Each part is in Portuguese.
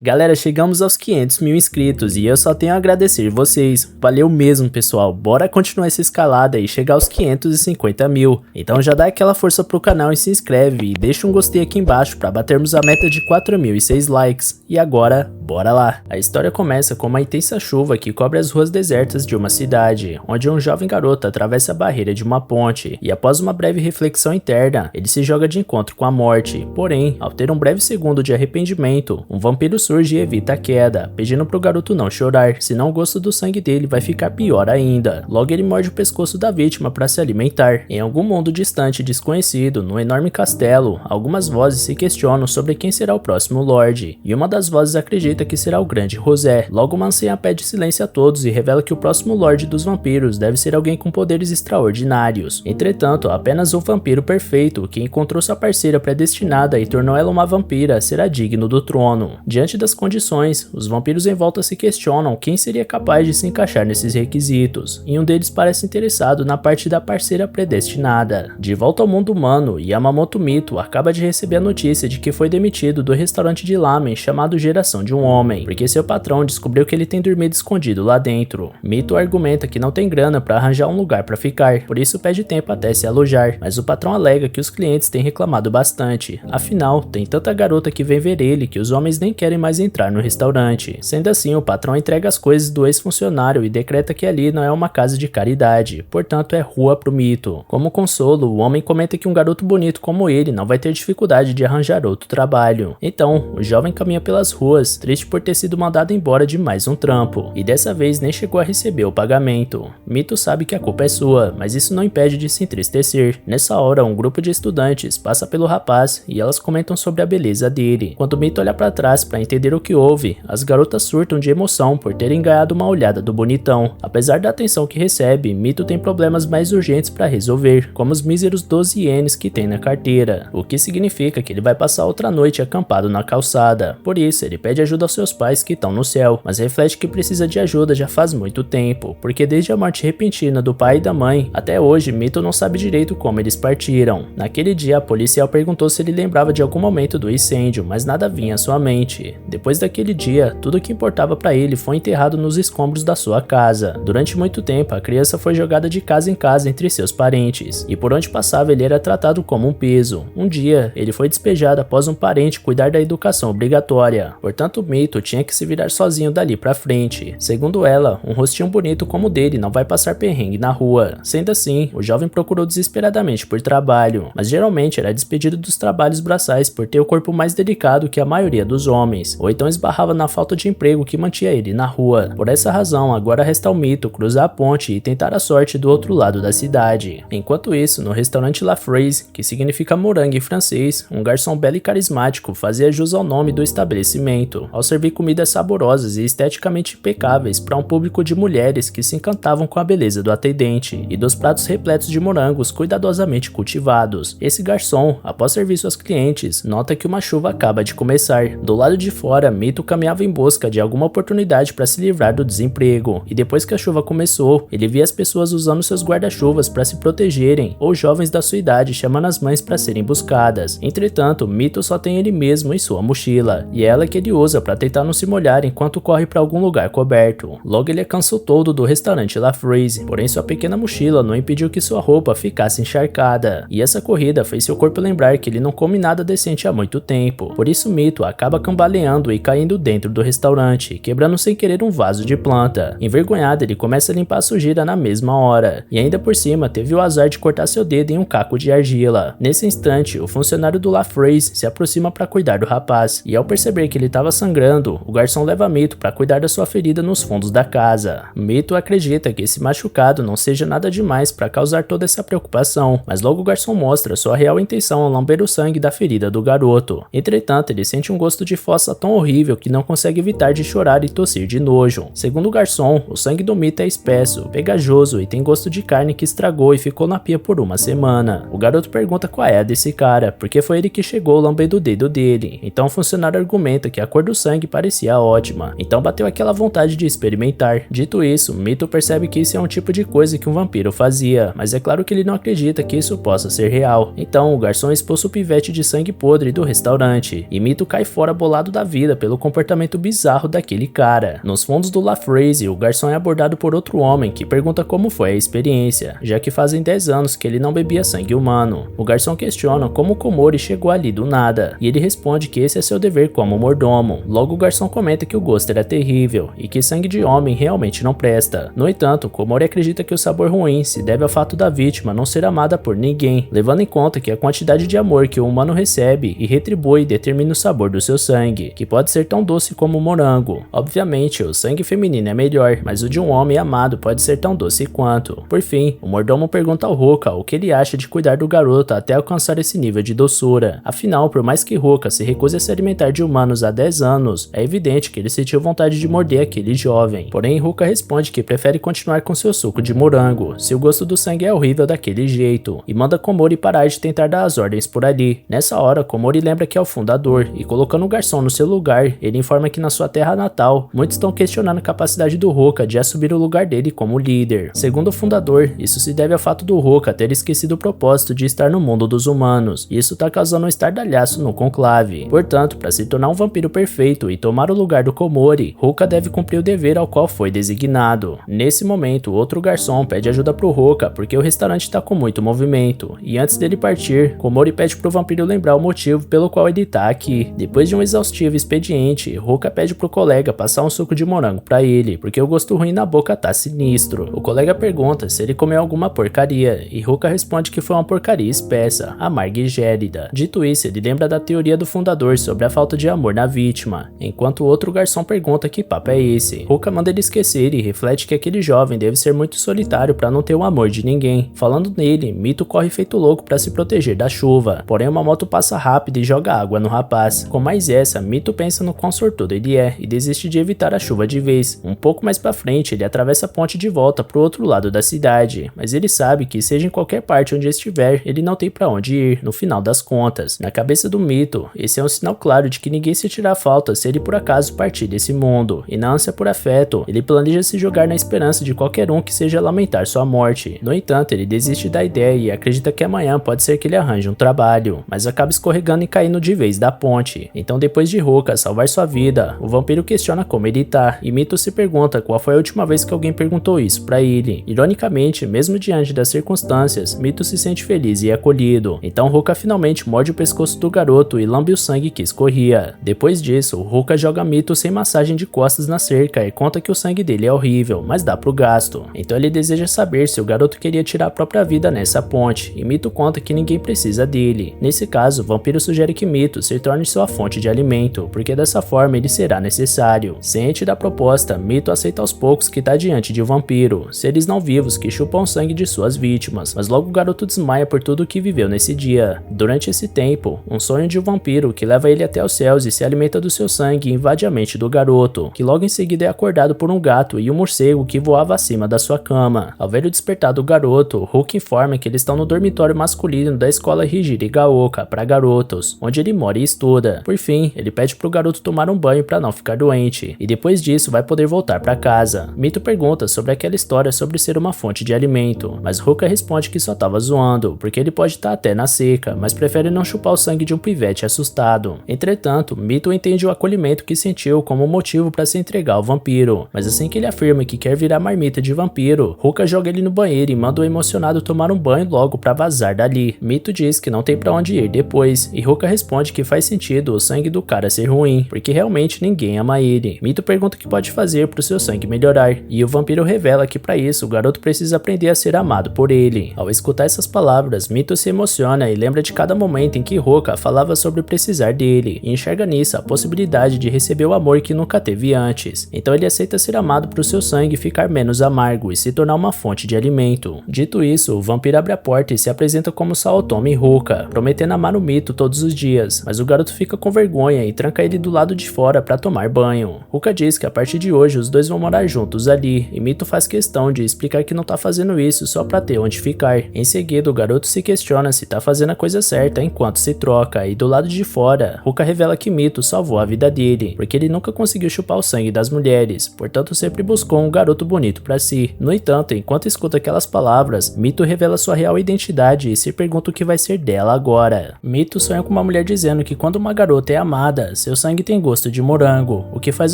Galera, chegamos aos 500 mil inscritos e eu só tenho a agradecer vocês. Valeu mesmo, pessoal. Bora continuar essa escalada e chegar aos 550 mil. Então já dá aquela força pro canal e se inscreve e deixa um gostei aqui embaixo para batermos a meta de 4.006 likes. E agora, bora lá. A história começa com uma intensa chuva que cobre as ruas desertas de uma cidade, onde um jovem garoto atravessa a barreira de uma ponte e após uma breve reflexão interna, ele se joga de encontro com a morte. Porém, ao ter um breve segundo de arrependimento, um vampiro surge e evita a queda, pedindo pro garoto não chorar, senão o gosto do sangue dele vai ficar pior ainda. Logo ele morde o pescoço da vítima para se alimentar. Em algum mundo distante e desconhecido, num enorme castelo, algumas vozes se questionam sobre quem será o próximo Lorde, e uma das vozes acredita que será o grande José. Logo uma anciã pede silêncio a todos e revela que o próximo Lorde dos vampiros deve ser alguém com poderes extraordinários. Entretanto, apenas o vampiro perfeito, que encontrou sua parceira predestinada e tornou ela uma vampira, será digno do trono. Diante das condições, os vampiros em volta se questionam quem seria capaz de se encaixar nesses requisitos, e um deles parece interessado na parte da parceira predestinada. De volta ao mundo humano, Yamamoto Mito acaba de receber a notícia de que foi demitido do restaurante de lamen chamado Geração de um Homem, porque seu patrão descobriu que ele tem dormido escondido lá dentro. Mito argumenta que não tem grana para arranjar um lugar para ficar, por isso pede tempo até se alojar, mas o patrão alega que os clientes têm reclamado bastante, afinal, tem tanta garota que vem ver ele que os homens nem querem mais entrar no restaurante. Sendo assim, o patrão entrega as coisas do ex-funcionário e decreta que ali não é uma casa de caridade, portanto é rua pro Mito. Como consolo, o homem comenta que um garoto bonito como ele não vai ter dificuldade de arranjar outro trabalho. Então, o jovem caminha pelas ruas, triste por ter sido mandado embora de mais um trampo, e dessa vez nem chegou a receber o pagamento. Mito sabe que a culpa é sua, mas isso não impede de se entristecer. Nessa hora, um grupo de estudantes passa pelo rapaz e elas comentam sobre a beleza dele. Quando Mito olha para trás para entender o que houve, as garotas surtam de emoção por terem ganhado uma olhada do bonitão. Apesar da atenção que recebe, Mito tem problemas mais urgentes para resolver, como os míseros 12 ienes que tem na carteira, o que significa que ele vai passar outra noite acampado na calçada. Por isso, ele pede ajuda aos seus pais que estão no céu, mas reflete que precisa de ajuda já faz muito tempo, porque desde a morte repentina do pai e da mãe, até hoje Mito não sabe direito como eles partiram. Naquele dia, a policial perguntou se ele lembrava de algum momento do incêndio, mas nada vinha à sua mente. Depois daquele dia, tudo o que importava para ele foi enterrado nos escombros da sua casa. Durante muito tempo, a criança foi jogada de casa em casa entre seus parentes, e por onde passava ele era tratado como um peso. Um dia, ele foi despejado após um parente cuidar da educação obrigatória. Portanto, Mito tinha que se virar sozinho dali pra frente. Segundo ela, um rostinho bonito como o dele não vai passar perrengue na rua. Sendo assim, o jovem procurou desesperadamente por trabalho, mas geralmente era despedido dos trabalhos braçais por ter o corpo mais delicado que a maioria dos homens, ou então esbarrava na falta de emprego que mantinha ele na rua. Por essa razão, agora resta ao Mito cruzar a ponte e tentar a sorte do outro lado da cidade. Enquanto isso, no restaurante La Fraise, que significa morango em francês, um garçom belo e carismático fazia jus ao nome do estabelecimento, ao servir comidas saborosas e esteticamente impecáveis para um público de mulheres que se encantavam com a beleza do atendente e dos pratos repletos de morangos cuidadosamente cultivados. Esse garçom, após servir suas clientes, nota que uma chuva acaba de começar. Do lado de fora, Mito caminhava em busca de alguma oportunidade para se livrar do desemprego, e depois que a chuva começou, ele via as pessoas usando seus guarda-chuvas para se protegerem, ou jovens da sua idade chamando as mães para serem buscadas. Entretanto, Mito só tem ele mesmo em sua mochila, e é ela que ele usa para tentar não se molhar enquanto corre para algum lugar coberto. Logo ele alcançou todo do restaurante La Fraise, porém sua pequena mochila não impediu que sua roupa ficasse encharcada, e essa corrida fez seu corpo lembrar que ele não come nada decente há muito tempo. Por isso Mito acaba cambaleando e caindo dentro do restaurante, quebrando sem querer um vaso de planta. Envergonhado, ele começa a limpar a sujeira na mesma hora, e ainda por cima teve o azar de cortar seu dedo em um caco de argila. Nesse instante, o funcionário do La Fraise se aproxima para cuidar do rapaz, e ao perceber que ele estava sangrando, o garçom leva Mito para cuidar da sua ferida nos fundos da casa. Mito acredita que esse machucado não seja nada demais para causar toda essa preocupação, mas logo o garçom mostra sua real intenção ao lamber o sangue da ferida do garoto. Entretanto, ele sente um gosto de fossa tão horrível que não consegue evitar de chorar e tossir de nojo. Segundo o garçom, o sangue do Mito é espesso, pegajoso e tem gosto de carne que estragou e ficou na pia por uma semana. O garoto pergunta qual é a desse cara, porque foi ele que chegou lambendo o dedo dele. Então o funcionário argumenta que a cor do sangue sangue parecia ótima, então bateu aquela vontade de experimentar. Dito isso, Mito percebe que isso é um tipo de coisa que um vampiro fazia, mas é claro que ele não acredita que isso possa ser real. Então o garçom expulsa o pivete de sangue podre do restaurante, e Mito cai fora bolado da vida pelo comportamento bizarro daquele cara. Nos fundos do La Phrase, o garçom é abordado por outro homem que pergunta como foi a experiência, já que fazem 10 anos que ele não bebia sangue humano. O garçom questiona como Komori chegou ali do nada, e ele responde que esse é seu dever como mordomo. Logo o garçom comenta que o gosto era terrível, e que sangue de homem realmente não presta. No entanto, Komori acredita que o sabor ruim se deve ao fato da vítima não ser amada por ninguém, levando em conta que a quantidade de amor que o humano recebe e retribui determina o sabor do seu sangue, que pode ser tão doce como o morango. Obviamente, o sangue feminino é melhor, mas o de um homem amado pode ser tão doce quanto. Por fim, o mordomo pergunta ao Ruka o que ele acha de cuidar do garoto até alcançar esse nível de doçura. Afinal, por mais que Ruka se recuse a se alimentar de humanos há 10 anos, é evidente que ele sentiu vontade de morder aquele jovem. Porém, Ruka responde que prefere continuar com seu suco de morango, se o gosto do sangue é horrível daquele jeito, e manda Komori parar de tentar dar as ordens por ali. Nessa hora, Komori lembra que é o fundador, e colocando o garçom no seu lugar, ele informa que na sua terra natal, muitos estão questionando a capacidade do Ruka de assumir o lugar dele como líder. Segundo o fundador, isso se deve ao fato do Ruka ter esquecido o propósito de estar no mundo dos humanos, e isso tá causando um estardalhaço no conclave. Portanto, para se tornar um vampiro perfeito e tomar o lugar do Komori, Ruka deve cumprir o dever ao qual foi designado. Nesse momento, outro garçom pede ajuda pro Ruka porque o restaurante tá com muito movimento, e antes dele partir, Komori pede pro vampiro lembrar o motivo pelo qual ele tá aqui. Depois de um exaustivo expediente, Ruka pede pro colega passar um suco de morango pra ele, porque o gosto ruim na boca tá sinistro. O colega pergunta se ele comeu alguma porcaria, e Ruka responde que foi uma porcaria espessa, amarga e gélida. Dito isso, ele lembra da teoria do fundador sobre a falta de amor na vítima, enquanto o outro garçom pergunta que papo é esse. Ruka manda ele esquecer e reflete que aquele jovem deve ser muito solitário pra não ter o amor de ninguém. Falando nele, Mito corre feito louco pra se proteger da chuva, porém uma moto passa rápido e joga água no rapaz. Com mais essa, Mito pensa no quão sortudo ele é e desiste de evitar a chuva de vez. Um pouco mais pra frente, ele atravessa a ponte de volta pro outro lado da cidade, mas ele sabe que seja em qualquer parte onde estiver, ele não tem pra onde ir, no final das contas. Na cabeça do Mito, esse é um sinal claro de que ninguém sentirá falta se ele por acaso partir desse mundo, e na ânsia por afeto, ele planeja se jogar na esperança de qualquer um que seja lamentar sua morte. No entanto, ele desiste da ideia e acredita que amanhã pode ser que ele arranje um trabalho, mas acaba escorregando e caindo de vez da ponte. Então, depois de Ruka salvar sua vida, o vampiro questiona como ele tá, e Mito se pergunta qual foi a última vez que alguém perguntou isso pra ele. Ironicamente, mesmo diante das circunstâncias, Mito se sente feliz e acolhido. Então Ruka finalmente morde o pescoço do garoto e lambe o sangue que escorria. Depois disso, Ruka joga Mito sem massagem de costas na cerca e conta que o sangue dele é horrível, mas dá pro gasto. Então ele deseja saber se o garoto queria tirar a própria vida nessa ponte, e Mito conta que ninguém precisa dele. Nesse caso, o vampiro sugere que Mito se torne sua fonte de alimento, porque dessa forma ele será necessário. Ciente da proposta, Mito aceita aos poucos que tá diante de um vampiro, seres não vivos que chupam o sangue de suas vítimas, mas logo o garoto desmaia por tudo o que viveu nesse dia. Durante esse tempo, um sonho de um vampiro que leva ele até os céus e se alimenta do seu sangue invade a mente do garoto, que logo em seguida é acordado por um gato e um morcego que voava acima da sua cama. Ao ver o despertar do garoto, Hulk informa que eles estão no dormitório masculino da escola Hijirigaoka para garotos, onde ele mora e estuda. Por fim, ele pede pro garoto tomar um banho para não ficar doente, e depois disso vai poder voltar para casa. Mito pergunta sobre aquela história sobre ser uma fonte de alimento, mas Ruka responde que só tava zoando, porque ele pode estar até na seca, mas prefere não chupar o sangue de um pivete assustado. Entretanto, Mito entende o acolhimento que sentiu como motivo para se entregar ao vampiro, mas assim que ele afirma que quer virar marmita de vampiro, Ruka joga ele no banheiro e manda o emocionado tomar um banho logo para vazar dali. Mito diz que não tem para onde ir depois, e Ruka responde que faz sentido o sangue do cara ser ruim, porque realmente ninguém ama ele. Mito pergunta o que pode fazer pro seu sangue melhorar, e o vampiro revela que para isso o garoto precisa aprender a ser amado por ele. Ao escutar essas palavras, Mito se emociona e lembra de cada momento em que Ruka falava sobre precisar dele, e enxerga nisso a possibilidade de receber o amor que nunca teve antes. Então ele aceita ser amado pro seu sangue ficar menos amargo e se tornar uma fonte de alimento. Dito isso, o vampiro abre a porta e se apresenta como Saotome Ruka, prometendo amar o Mito todos os dias, mas o garoto fica com vergonha e tranca ele do lado de fora para tomar banho. Ruka diz que a partir de hoje os dois vão morar juntos ali, e Mito faz questão de explicar que não tá fazendo isso só pra ter onde ficar. Em seguida, o garoto se questiona se tá fazendo a coisa certa enquanto se troca, e do lado de fora, Ruka revela que Mito salvou a vida vida dele, porque ele nunca conseguiu chupar o sangue das mulheres, portanto sempre buscou um garoto bonito pra si. No entanto, enquanto escuta aquelas palavras, Mito revela sua real identidade e se pergunta o que vai ser dela agora. Mito sonha com uma mulher dizendo que quando uma garota é amada, seu sangue tem gosto de morango, o que faz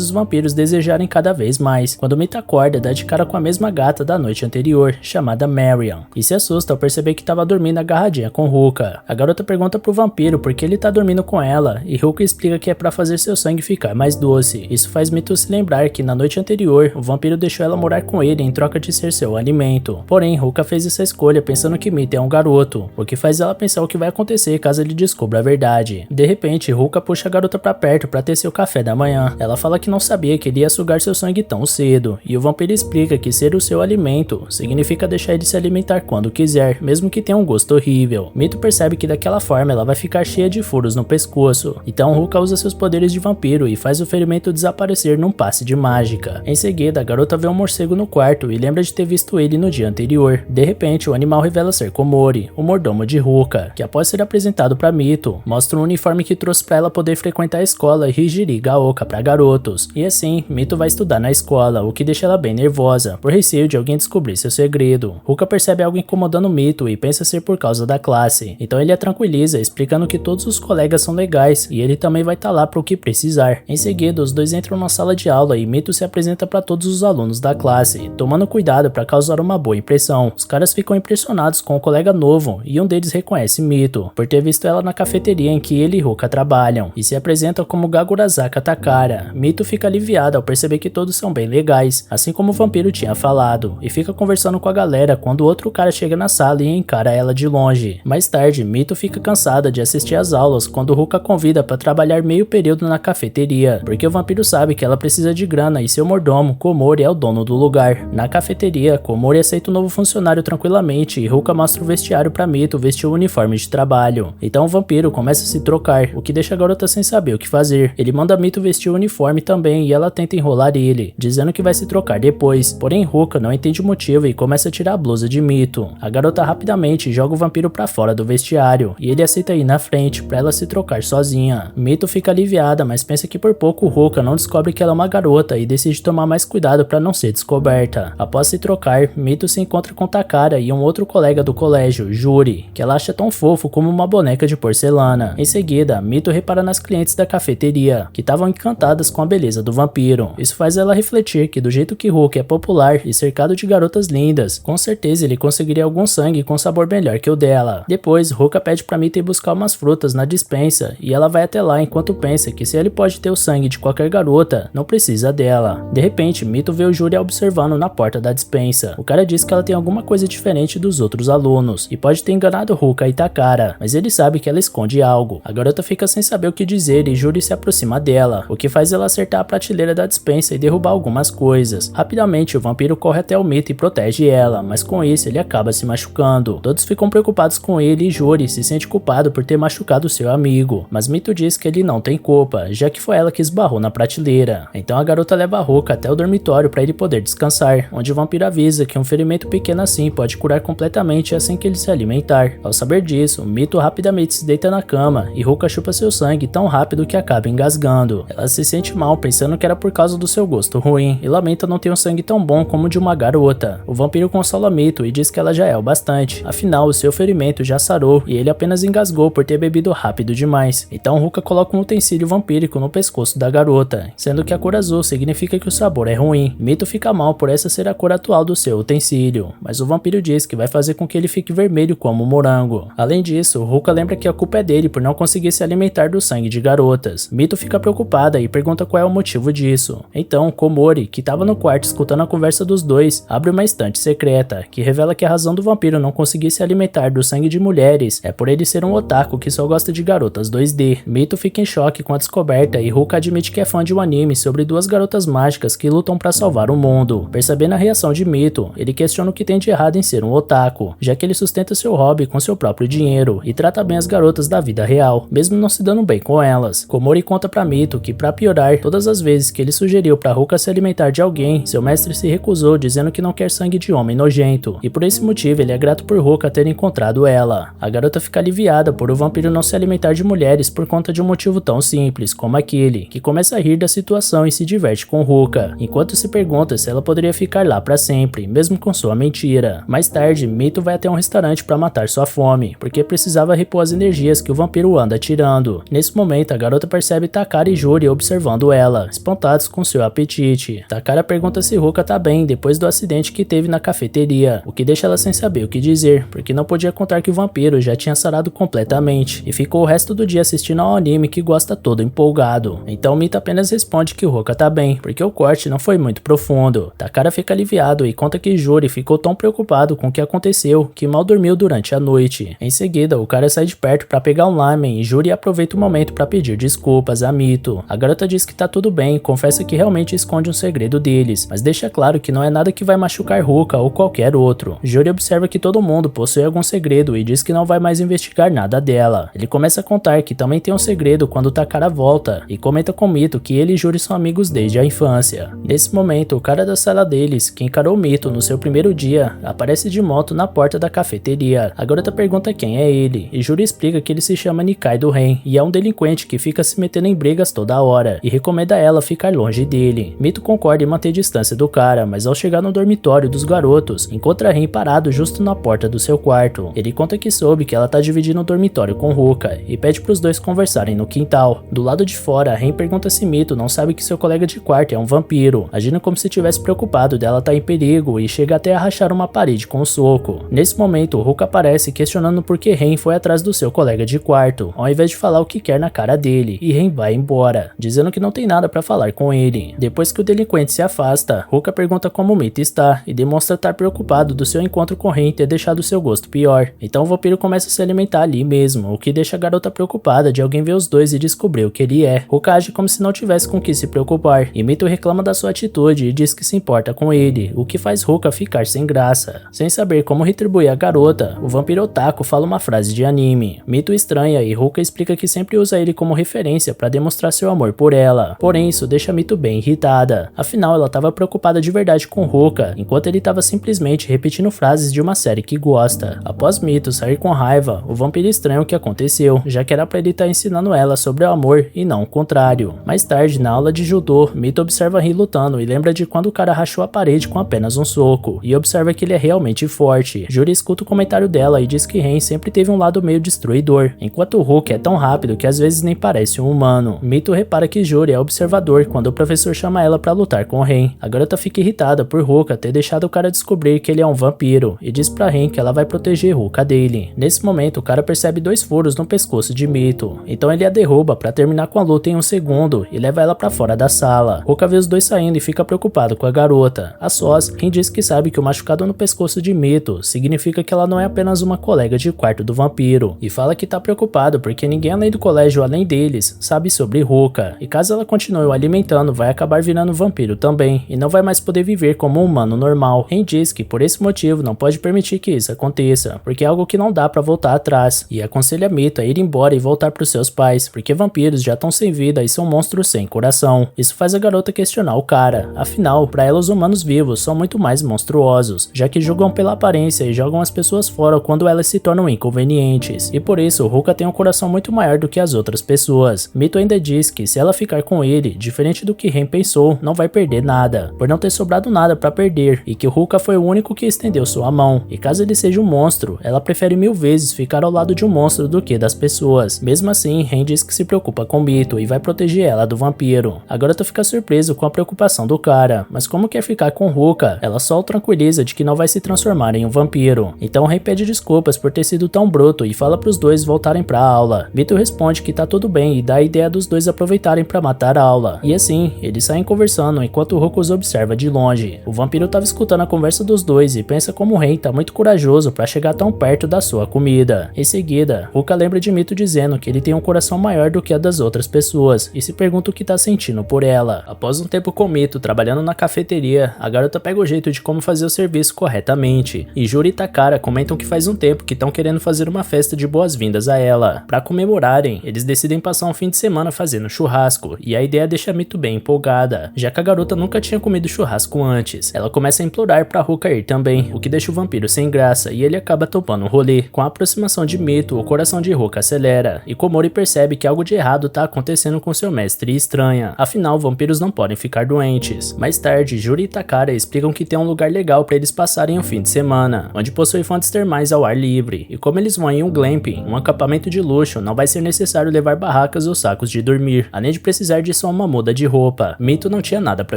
os vampiros desejarem cada vez mais. Quando Mito acorda, dá de cara com a mesma gata da noite anterior, chamada Marion, e se assusta ao perceber que estava dormindo agarradinha com Ruka. A garota pergunta pro vampiro por que ele tá dormindo com ela, e Ruka explica que é pra fazer seu sangue ficar mais doce. Isso faz Mito se lembrar que na noite anterior, o vampiro deixou ela morar com ele em troca de ser seu alimento. Porém, Ruka fez essa escolha pensando que Mito é um garoto, o que faz ela pensar o que vai acontecer caso ele descubra a verdade. De repente, Ruka puxa a garota pra perto pra ter seu café da manhã. Ela fala que não sabia que ele ia sugar seu sangue tão cedo, e o vampiro explica que ser o seu alimento significa deixar ele se alimentar quando quiser, mesmo que tenha um gosto horrível. Mito percebe que daquela forma ela vai ficar cheia de furos no pescoço, então Ruka usa seus poderes de vampiro e faz o ferimento desaparecer num passe de mágica. Em seguida, a garota vê um morcego no quarto e lembra de ter visto ele no dia anterior. De repente, o animal revela ser Komori, o mordomo de Ruka, que após ser apresentado para Mito, mostra um uniforme que trouxe para ela poder frequentar a escola Hijiri Gaoka para garotos. E assim, Mito vai estudar na escola, o que deixa ela bem nervosa, por receio de alguém descobrir seu segredo. Ruka percebe algo incomodando Mito e pensa ser por causa da classe, então ele a tranquiliza, explicando que todos os colegas são legais e ele também vai estar lá para o que precisar. Em seguida, os dois entram na sala de aula e Mito se apresenta para todos os alunos da classe, tomando cuidado para causar uma boa impressão. Os caras ficam impressionados com o colega novo e um deles reconhece Mito, por ter visto ela na cafeteria em que ele e Ruka trabalham, e se apresenta como Gagurazaka Takara. Mito fica aliviado ao perceber que todos são bem legais, assim como o vampiro tinha falado, e fica conversando com a galera quando outro cara chega na sala e encara ela de longe. Mais tarde, Mito fica cansada de assistir às aulas quando Ruka convida para trabalhar meio período na cafeteria, porque o vampiro sabe que ela precisa de grana e seu mordomo, Komori, é o dono do lugar. Na cafeteria, Komori aceita o novo funcionário tranquilamente e Ruka mostra o vestiário para Mito vestir o uniforme de trabalho. Então o vampiro começa a se trocar, o que deixa a garota sem saber o que fazer. Ele manda Mito vestir o uniforme também e ela tenta enrolar ele, dizendo que vai se trocar depois. Porém, Ruka não entende o motivo e começa a tirar a blusa de Mito. A garota rapidamente joga o vampiro para fora do vestiário e ele aceita ir na frente para ela se trocar sozinha. Mito fica aliviada, mas pensa que por pouco Ruka não descobre que ela é uma garota e decide tomar mais cuidado para não ser descoberta. Após se trocar, Mito se encontra com Takara e um outro colega do colégio, Juri, que ela acha tão fofo como uma boneca de porcelana. Em seguida, Mito repara nas clientes da cafeteria, que estavam encantadas com a beleza do vampiro. Isso faz ela refletir que do jeito que Ruka é popular e cercado de garotas lindas, com certeza ele conseguiria algum sangue com sabor melhor que o dela. Depois, Ruka pede pra Mito ir buscar umas frutas na dispensa e ela vai até lá enquanto pensa que se ele pode ter o sangue de qualquer garota, não precisa dela. De repente, Mito vê o Júri observando na porta da dispensa. O cara diz que ela tem alguma coisa diferente dos outros alunos e pode ter enganado Ruka e Takara, mas ele sabe que ela esconde algo. A garota fica sem saber o que dizer e Júri se aproxima dela, o que faz ela acertar a prateleira da dispensa e derrubar algumas coisas. Rapidamente, o vampiro corre até o Mito e protege ela, mas com isso ele acaba se machucando. Todos ficam preocupados com ele e Júri se sente culpado por ter machucado seu amigo, mas Mito diz que ele não tem culpa, já que foi ela que esbarrou na prateleira. Então a garota leva a Ruka até o dormitório para ele poder descansar, onde o vampiro avisa que um ferimento pequeno assim pode curar completamente assim que ele se alimentar. Ao saber disso, Mito rapidamente se deita na cama e Ruka chupa seu sangue tão rápido que acaba engasgando. Ela se sente mal pensando que era por causa do seu gosto ruim e lamenta não ter um sangue tão bom como o de uma garota. O vampiro consola Mito e diz que ela já é o bastante, afinal o seu ferimento já sarou e ele apenas engasgou por ter bebido rápido demais. Então Ruka coloca um utensílio vampírico no pescoço da garota, sendo que a cor azul significa que o sabor é ruim. Mito fica mal por essa ser a cor atual do seu utensílio, mas o vampiro diz que vai fazer com que ele fique vermelho como um morango. Além disso, Ruka lembra que a culpa é dele por não conseguir se alimentar do sangue de garotas. Mito fica preocupada e pergunta qual é o motivo disso. Então, Komori, que estava no quarto escutando a conversa dos dois, abre uma estante secreta, que revela que a razão do vampiro não conseguir se alimentar do sangue de mulheres é por ele ser um otaku que só gosta de garotas 2D. Mito fica em choque com a descoberta e Ruka admite que é fã de um anime sobre duas garotas mágicas que lutam para salvar o mundo. Percebendo a reação de Mito, ele questiona o que tem de errado em ser um otaku, já que ele sustenta seu hobby com seu próprio dinheiro e trata bem as garotas da vida real, mesmo não se dando bem com elas. Komori conta pra Mito que, pra piorar, todas as vezes que ele sugeriu pra Ruka se alimentar de alguém, seu mestre se recusou, dizendo que não quer sangue de homem nojento, e por esse motivo ele é grato por Ruka ter encontrado ela. A garota fica aliviada por o vampiro não se alimentar de mulheres por conta de um motivo tão simples, como aquele, que começa a rir da situação e se diverte com Ruka, enquanto se pergunta se ela poderia ficar lá para sempre, mesmo com sua mentira. Mais tarde, Mito vai até um restaurante para matar sua fome, porque precisava repor as energias que o vampiro anda tirando. Nesse momento, a garota percebe Takara e Juri observando ela, espantados com seu apetite. Takara pergunta se Ruka tá bem depois do acidente que teve na cafeteria, o que deixa ela sem saber o que dizer, porque não podia contar que o vampiro já tinha sarado completamente, e ficou o resto do dia assistindo ao anime que gosta todo empolgado. Então Mito apenas responde que o Ruka tá bem, porque o corte não foi muito profundo. Takara fica aliviado e conta que Juri ficou tão preocupado com o que aconteceu que mal dormiu durante a noite. Em seguida, o cara sai de perto para pegar um lamen e Juri aproveita o momento para pedir desculpas a Mito. A garota diz que tá tudo bem, confessa que realmente esconde um segredo deles, mas deixa claro que não é nada que vai machucar Ruka ou qualquer outro. Juri observa que todo mundo possui algum segredo e diz que não vai mais investigar nada dela. Ele começa a contar que também tem um segredo quando Takara volta e comenta com Mito que ele e Juri são amigos desde a infância. Nesse momento, o cara da sala deles, que encarou Mito no seu primeiro dia, aparece de moto na porta da cafeteria. A garota pergunta quem é ele e Juri explica que ele se chama Nikai do Ren e é um delinquente que fica se metendo em brigas toda hora e recomenda a ela ficar longe dele. Mito concorda em manter distância do cara, mas ao chegar no dormitório dos garotos, encontra Ren parado justo na porta do seu quarto. Ele conta que soube que ela tá dividindo o dormitório com Ruka e pede pros dois conversarem no quintal. Do lado de fora, Ren pergunta se Mito não sabe que seu colega de quarto é um vampiro, agindo como se tivesse preocupado dela estar em perigo e chega até a rachar uma parede com um soco. Nesse momento, Ruka aparece questionando por que Ren foi atrás do seu colega de quarto, ao invés de falar o que quer na cara dele, e Ren vai embora, dizendo que não tem nada pra falar com ele. Depois que o delinquente se afasta, Ruka pergunta como Mito está e demonstra estar preocupado do seu encontro com Ren ter deixado seu gosto pior. Então o vampiro começa a se alimentar ali mesmo, o que deixa a garota preocupada de alguém ver os dois e descobrir o que ele é. Ruka age como se não tivesse com o que se preocupar, e Mito reclama da sua atitude e diz que se importa com ele, o que faz Ruka ficar sem graça. Sem saber como retribuir a garota, o vampiro otaku fala uma frase de anime. Mito estranha e Ruka explica que sempre usa ele como referência para demonstrar seu amor por ela, porém isso deixa Mito bem irritada. Afinal, ela estava preocupada de verdade com Ruka, enquanto ele estava simplesmente repetindo frases de uma série que gosta. Após Mito sair com raiva, o vampiro estranha o que aconteceu, já que era para ele estar ensinando ela sobre o amor e não o contrário. Mais tarde, na aula de judô, Mito observa Ren lutando e lembra de quando o cara rachou a parede com apenas um soco, e observa que ele é realmente forte. Juri escuta o comentário dela e diz que Ren sempre teve um lado meio destruidor, enquanto o Ruka é tão rápido que às vezes nem parece um humano. Mito repara que Juri é observador quando o professor chama ela para lutar com Ren. A garota fica irritada por Ruka ter deixado o cara descobrir que ele é um vampiro e diz pra Ren que ela vai proteger Ruka dele. Nesse momento, o cara percebe 2 furos no pescoço de Mito, então ele a derruba para terminar com a luta em um segundo e leva ela para fora da sala. Ruka vê os dois saindo e fica preocupado com a garota. A sós, Ren diz que sabe que o machucado no pescoço de Mito significa que ela não é apenas uma colega de quarto do vampiro, e fala que tá preocupado porque ninguém além do colégio além deles sabe sobre Ruka, e caso ela continue o alimentando vai acabar virando vampiro também, e não vai mais poder viver como um humano normal. Ren diz que por esse motivo não pode permitir que isso aconteça, porque é algo que não dá pra voltar atrás, e aconselha Mito a ir embora e voltar pros seus pais, porque vampiros já estão sem vida e são monstros sem coração. Isso faz a garota questionar o cara, afinal, pra ela os humanos vivos são muito mais monstruosos, já que julgam pela aparência e jogam as pessoas fora quando elas se tornam inconvenientes, e por isso Ruka tem um coração muito maior do que as outras pessoas. Mito ainda diz que se ela ficar com ele, diferente do que Ren pensou, não vai perder nada, por não ter sobrado nada pra perder, e que o Ruka foi o único que estendeu sua mão, e caso ele seja um monstro, ela prefere 1000 vezes ficar ao lado de um monstro do que das pessoas. Mesmo assim, Ren diz que se preocupa com Mito e vai proteger ela do vampiro. A garota fica surpresa com a preocupação do cara, mas como quer ficar com Ruka, ela só o tranquiliza de que não vai se transformar em um vampiro. Então Ren pede desculpas por ter sido tão bruto e fala pros dois voltarem pra aula. Mito responde que tá tudo bem e dá a ideia dos dois aproveitarem pra matar a aula. E assim, eles saem conversando enquanto Ruka os observa de longe. O vampiro tava escutando a conversa dos dois e pensa como Ren tá muito corajoso pra chegar tão perto da sua comida. Em seguida, Ruka lembra de Mito dizendo que ele tem um coração maior do que a das outras pessoas e se pergunta o que tá sentindo por ela. Após um tempo com Mito trabalhando na cafeteria, a garota pega o jeito de como fazer o serviço corretamente, e Juri e Takara comentam que faz um tempo que estão querendo fazer uma festa de boas-vindas a ela. Pra comemorarem, eles decidem passar um fim de semana fazendo churrasco, e a ideia deixa Mito bem empolgada, já que a garota nunca tinha comido churrasco antes. Ela começa a implorar pra Ruka ir também, o que deixa o vampiro sem graça, e ele acaba topando o rolê. Com a aproximação de Mito, o coração de Ruka acelera, e Komori percebe que algo de errado tá acontecendo com seu mestre e estranha, afinal vampiros não podem ficar doentes. Mais tarde, Juri e Takara explicam que tem um lugar legal para eles passarem o fim de semana, onde possui fontes termais ao ar livre, e como eles vão em um glamping, um acampamento de luxo, não vai ser necessário levar barracas ou sacos de dormir, além de precisar de só uma muda de roupa. Mito não tinha nada para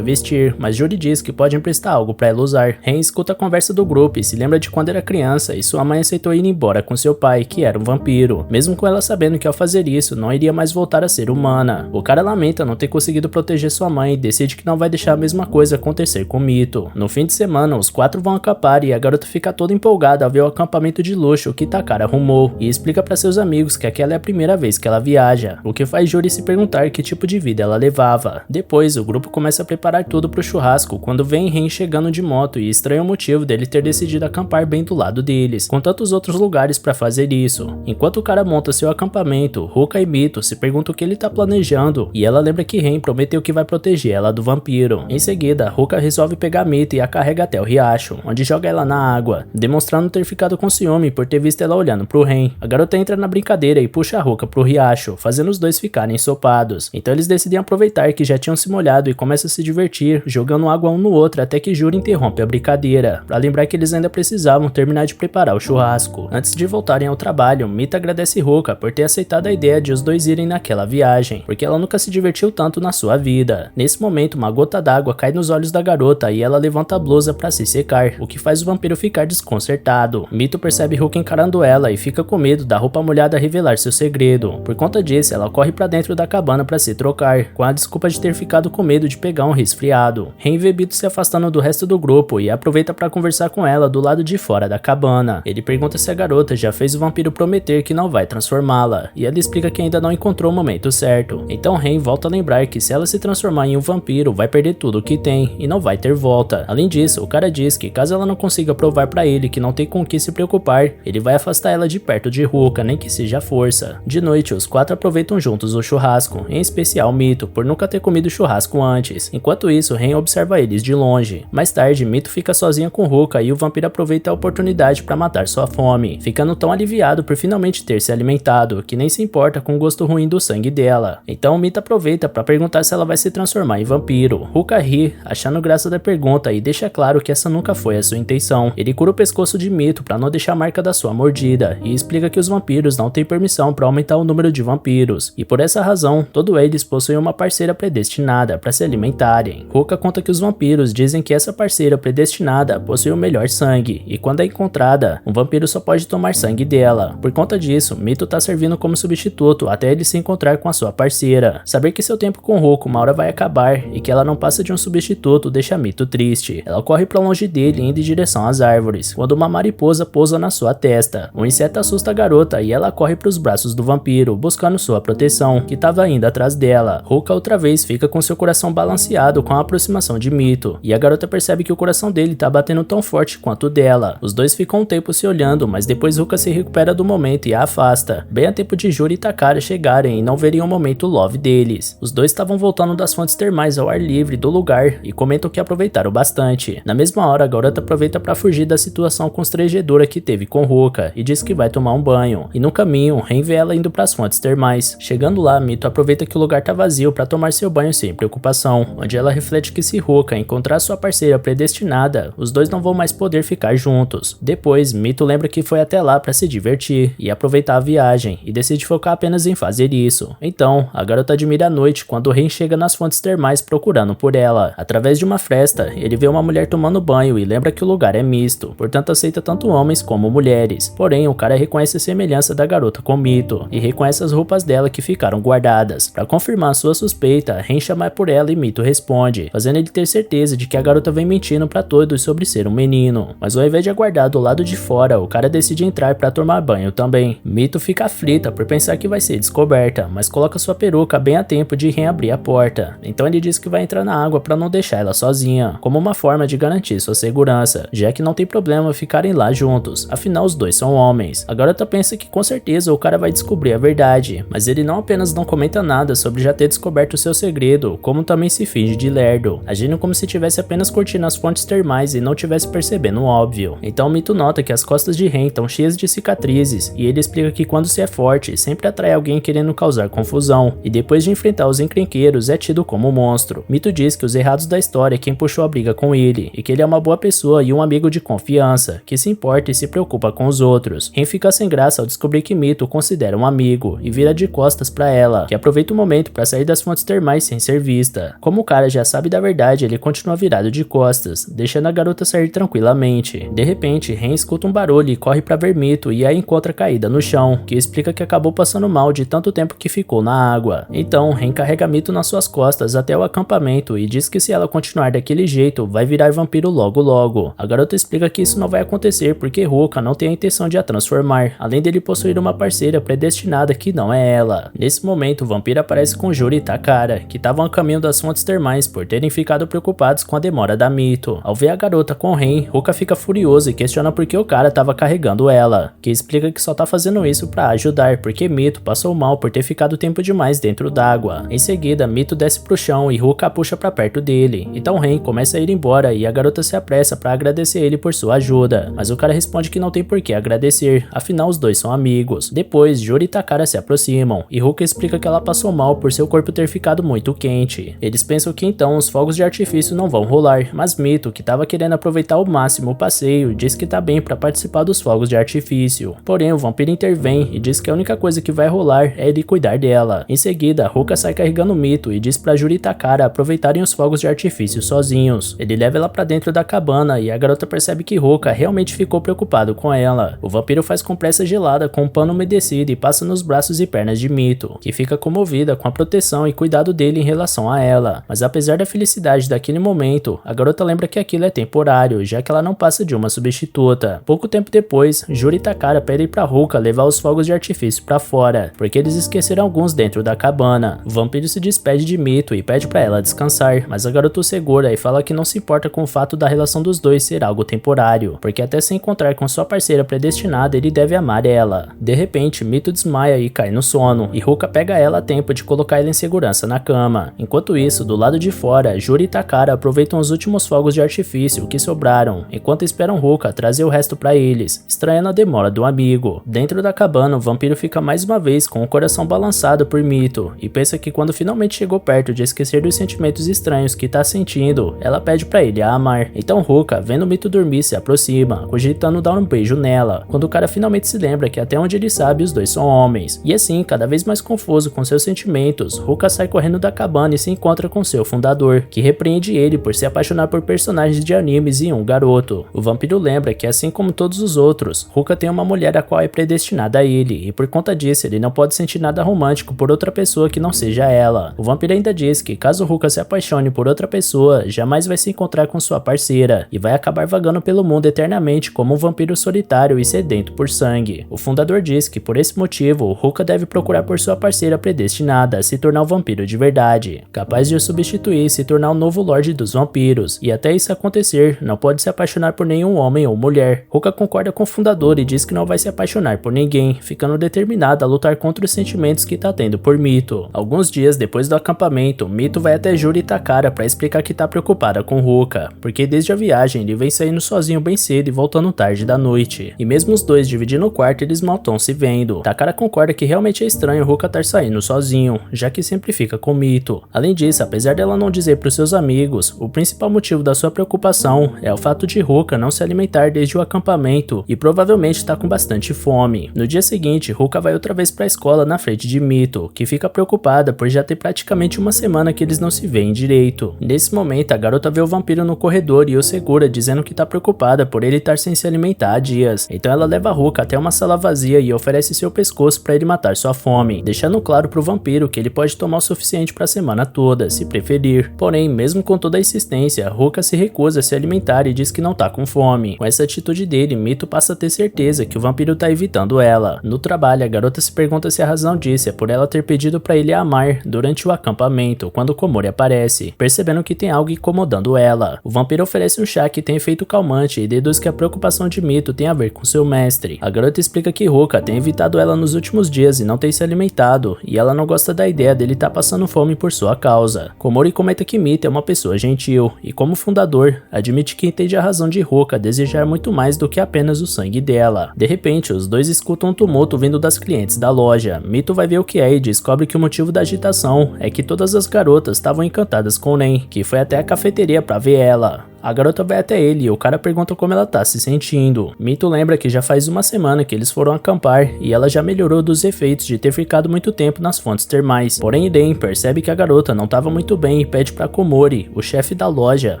vestir, mas Juri diz que pode emprestar algo para ela usar. Ren escuta a conversa do grupo e se lembra de quando era criança e sua mãe aceitou ir embora com seu pai, que era um vampiro, mesmo com ela sabendo que ao fazer isso não iria mais voltar a ser humana. O cara lamenta não ter conseguido proteger sua mãe e decide que não vai deixar a mesma coisa acontecer com Mito. No fim de semana, os quatro vão acampar e a garota fica toda empolgada ao ver o acampamento de luxo que Takara arrumou e explica para seus amigos que aquela é a primeira vez que ela viaja, o que faz Juri se perguntar que tipo de vida ela levava. Depois, o grupo começa a preparar tudo pro churrasco quando vem Ren chegando de moto e estranha o motivo dele ter decidido acampar bem do lado deles, com tantos outros lugares para fazer isso. Enquanto o cara monta seu acampamento, Ruka e Mito se perguntam o que ele tá planejando e ela lembra que Ren prometeu que vai proteger ela do vampiro. Em seguida, Ruka resolve pegar Mito e a carrega até o riacho, onde joga ela na água, demonstrando ter ficado com ciúme por ter visto ela olhando pro Ren. A garota entra na brincadeira e puxa a Ruka pro riacho, fazendo os dois ficarem ensopados. Então eles decidem aproveitar que já tinham se molhado e começam a se divertir, jogando água um no outro até que Juri interrompe a brincadeira, pra lembrar que eles ainda precisavam terminar de preparar o churrasco. Antes de voltarem ao trabalho, Mita agradece Ruka por ter aceitado a ideia de os dois irem naquela viagem, porque ela nunca se divertiu tanto na sua vida. Nesse momento, uma gota d'água cai nos olhos da garota e ela levanta a blusa pra se secar, o que faz o vampiro ficar desconcertado. Mito percebe Ruka encarando ela e fica com medo da roupa molhada revelar seu segredo. Por conta disso, ela corre pra dentro da cabana pra se trocar, com a desculpa de ter ficado com medo de pegar um resfriado. Ren vê Mito se afastando do resto do grupo e aproveita pra conversar com ela do lado de fora da cabana. Ele pergunta se a garota já fez o vampiro prometer que não vai transformá-la, e ela explica que ainda não encontrou o momento certo. Então Ren volta a lembrar que se ela se transformar em um vampiro, vai perder tudo o que tem e não vai ter volta. Além disso, o cara diz que caso ela não consiga provar pra ele que não tem com o que se preocupar, ele vai afastar ela de perto de Ruka, nem que seja força. De noite, os quatro aproveitam juntos o churrasco, em especial Mito, por nunca ter comido churrasco antes. Enquanto isso, Ren observa eles de longe. Mais tarde, Mito fica sozinha com Ruka e o vampiro aproveita a oportunidade para matar sua fome, ficando tão aliviado por finalmente ter se alimentado, que nem se importa com o gosto ruim do sangue dela. Então Mito aproveita para perguntar se ela vai se transformar em vampiro. Ruka ri, achando graça da pergunta e deixa claro que essa nunca foi a sua intenção. Ele cura o pescoço de Mito para não deixar a marca da sua mordida e explica que os vampiros não têm permissão para aumentar o número de vampiros, e por essa razão, todos eles possuem uma parceira predestinada para se alimentarem. Ruka conta que os vampiros dizem que essa parceira predestinada possui o melhor sangue, e quando é encontrada, um vampiro só pode tomar sangue dela. Por conta disso, Mito tá servindo como substituto até ele se encontrar com a sua parceira. Saber que seu tempo com Ruka uma hora vai acabar e que ela não passa de um substituto deixa Mito triste. Ela corre pra longe dele indo em direção às árvores, quando uma mariposa pousa na sua testa. O inseto assusta a garota e ela corre pros braços do vampiro, buscando sua proteção, que tava indo atrás dela. Ruka outra vez fica com seu coração balanceado com a aproximação de Mito, e a garota percebe que o coração dele tá batendo tão forte quanto o dela. Os dois ficam um tempo se olhando, mas depois Ruka se recupera do momento e a afasta, bem a tempo de Juri e Takara chegarem e não verem o momento love deles. Os dois estavam voltando das fontes termais ao ar livre do lugar e comentam que aproveitaram bastante. Na mesma hora, a garota aproveita para fugir da situação constrangedora que teve com Ruka e diz que vai tomar um banho. E no caminho, Ren vê ela indo para as fontes termais. Chegando lá, Mito aproveita que o lugar tá vazio para tomar seu banho sem preocupação, onde ela reflete que se Ruka encontrar sua parceira predestinada, os dois não vão mais poder ficar juntos. Depois, Mito lembra que foi até lá para se divertir e aproveitar a viagem, e decide focar apenas em fazer isso. Então, a garota admira a noite quando Ren chega nas fontes termais procurando por ela. Através de uma fresta, ele vê uma mulher tomando banho e lembra que o lugar é misto, portanto aceita tanto homens como mulheres. Porém, o cara reconhece a semelhança da garota com Mito e reconhece as roupas dela que ficaram guardadas. Para confirmar sua suspeita, Ren chama por ela e Mito responde, fazendo ele ter certeza de que a garota vem mentindo para todos sobre ser um menino. Mas ao invés de aguardar do lado de fora, o cara decide entrar para tomar banho também. Mito fica aflita por pensar que vai ser descoberta, mas coloca sua peruca bem a tempo de reabrir a porta. Então ele diz que vai entrar na água para não deixar ela sozinha, como uma forma de garantir sua segurança, já que não tem problema ficarem lá juntos, afinal os dois são homens. A garota pensa que com certeza o cara vai descobrir a verdade, mas ele não apenas não comenta nada sobre já ter descoberto seu segredo, como também se finge de lerdo, agindo como se tivesse apenas curtindo as fontes termais e não tivesse percebendo o óbvio. Então Mito nota que as costas de Ren estão cheias de cicatrizes, e ele explica que quando se é forte, sempre atrai alguém querendo causar confusão, e depois de enfrentar os encrenqueiros é tido como um monstro. Mito diz que os errados da história é quem puxou a briga com ele, e que ele é uma boa pessoa e um amigo de confiança, que se importa e se preocupa com os outros. Ren fica sem graça ao descobrir que Mito o considera um amigo, e vira de costas pra ela, que aproveita o momento pra sair das fontes termais sem ser vista. Como o cara já sabe da verdade, ele continua virado de costas, deixando a garota sair tranquilamente. De repente, Ren escuta um barulho e corre pra ver Mito e a encontra caída no chão, que explica que acabou passando mal de tanto tempo que ficou na água. Então, Ren carrega Mito nas suas costas até o acampamento e diz que se ela continuar daquele jeito, vai virar vampiro logo logo. A garota explica que isso não vai acontecer porque Ruka não tem a intenção de a transformar, além dele possuir uma parceira predestinada que não é ela. Nesse momento, o vampiro aparece com Juri e Takara, que estavam a caminho das fontes termais por terem ficado preocupados com a demora da Mito. Ao ver a garota com Ren, Ruka fica furioso e questiona por que o cara estava carregando ela, que explica que só tá fazendo isso para ajudar porque Mito passou mal por ter ficado tempo demais dentro d'água. Em seguida, Mito desce pro chão e Ruka puxa pra perto dele. Então Ren começa a ir embora e a garota se apressa para agradecer ele por sua ajuda, mas o cara responde que não tem por que agradecer, afinal os dois são amigos. Depois, Juri e Takara se aproximam e Ruka explica que ela passou mal por seu corpo ter ficado muito quente. Eles pensam que então os fogos de artifício não vão rolar, mas Mito, que estava querendo aproveitar ao máximo o passeio, diz que tá bem para participar dos fogos de artifício. Porém, o vampiro intervém e diz que a única coisa que vai rolar é ele cuidar dela. Em seguida, Ruka sai carregando Mito e diz pra Juri e Takara aproveitarem os fogos de artifício sozinhos. Ele leva ela pra dentro da cabana e a garota percebe que Ruka realmente ficou preocupado com ela. O vampiro faz compressa gelada com um pano umedecido e passa nos braços e pernas de Mito, que fica comovida com a proteção e cuidado dele em relação a ela. Mas apesar da felicidade daquele momento, a garota lembra que aquilo é temporário, já que ela não passa de uma substituta. Pouco tempo depois, Juri e Takara pedem pra Ruka levar os fogos de artifício pra fora, porque eles esqueceram alguns dentro da cabana. O vampiro se despede de Mito e pede pra ela descansar, mas a garota o segura e fala que não se importa com o fato da relação dos dois ser algo temporário, porque até se encontrar com sua parceira predestinada, ele deve amar ela. De repente, Mito desmaia e cai no sono, e Ruka pega ela a tempo de colocar ela em segurança na cama. Enquanto isso, do lado de fora, Juri e Takara aproveitam os últimos fogos de artifício que sobraram, enquanto esperam Ruka trazer o resto pra eles, estranhando a demora do amigo. Dentro da cabana, o vampiro fica mais uma vez com o coração balançado por Mito, e pensa que quando finalmente chegou perto de esquecer dos sentimentos estranhos que tá sentindo, ela pede pra ele a amar. Então Ruka, vendo Mito dormir, se aproxima, cogitando dar um beijo nela, quando o cara finalmente se lembra que até onde ele sabe os dois são homens. E assim, cada vez mais confuso com seus sentimentos, Ruka sai correndo da cabana e se encontra com seu fundador, que repreende ele por se apaixonar por personagens de animes e um garoto. O vampiro lembra que assim como todos os outros, Ruka tem uma mulher a qual é predestinada a ele, e por conta disso ele não pode sentir nada romântico por outra pessoa que não seja ela. O vampiro ainda diz que caso Ruka se apaixone por outra pessoa, jamais vai se encontrar com sua parceira, e vai acabar vagando pelo mundo eternamente como um vampiro solitário e sedento por sangue. O fundador diz que por esse motivo, Ruka deve procurar por sua parceira predestinada a se tornar um vampiro de verdade, capaz de o substituir e se tornar o novo Lorde dos Vampiros, e até isso acontecer, não pode se apaixonar por nenhum homem ou mulher. Ruka concorda com o fundador e diz que não vai se apaixonar por ninguém, ficando determinada a lutar contra os sentimentos que tá tendo por Mito. Alguns dias depois do acampamento, Mito vai até Juri e Takara pra explicar que tá preocupada com Ruka, porque desde a viagem ele vem saindo sozinho bem cedo e voltando tarde da noite, e mesmo os dois dividindo o quarto eles mal estão se vendo. Takara concorda que realmente é estranho Ruka estar saindo sozinho, já que sempre fica com Mito. Além disso, apesar dela não dizer pros seus amigos, o principal motivo da sua preocupação é o fato de Ruka não se alimentar desde o acampamento e provavelmente tá com bastante fome. No dia seguinte, Ruka vai outra vez pra escola na frente de Mito, que fica preocupada por já ter praticamente uma semana que eles não se veem direito. Nesse momento, a garota vê o vampiro no corredor e o segura, dizendo que tá preocupada por ele estar sem se alimentar há dias. Então ela leva Ruka até uma sala vazia e oferece seu pescoço para ele matar sua fome, deixando claro pro vampiro que ele pode tomar o suficiente para a semana toda, se preferir. Porém, mesmo com toda a insistência, Ruka se recusa a se alimentar e diz que não tá com fome. Com essa atitude dele, Mito passa a ter certeza que o vampiro tá evitando ela. No trabalho, a garota se pergunta se a razão disso é por ela ter pedido para ele a amar durante o acampamento, quando Komori aparece, percebendo que tem algo incomodando ela. O vampiro oferece um chá que tem efeito calmante e deduz que a preocupação de Mito tem a ver com seu mestre. A garota explica que Ruka tem evitado ela nos últimos dias e não tem se alimentado, e ela não gosta da ideia dele tá passando fome por sua causa. Komori comenta que Mito é uma pessoa gentil, e como fundador, admite que entende a razão de Ruka desejar muito mais do que apenas o sangue dela. De repente, os dois escutam um tumulto vindo das clientes da loja. Mito vai ver o que é e descobre que o motivo da agitação é que todas as garotas estavam encantadas com Ren, que foi até a cafeteria pra ver ela. A garota vai até ele e o cara pergunta como ela tá se sentindo. Mito lembra que já faz uma semana que eles foram acampar e ela já melhorou dos efeitos de ter ficado muito tempo nas fontes termais. Porém, Ren percebe que a garota não tava muito bem e pede pra Komori, o chefe da loja,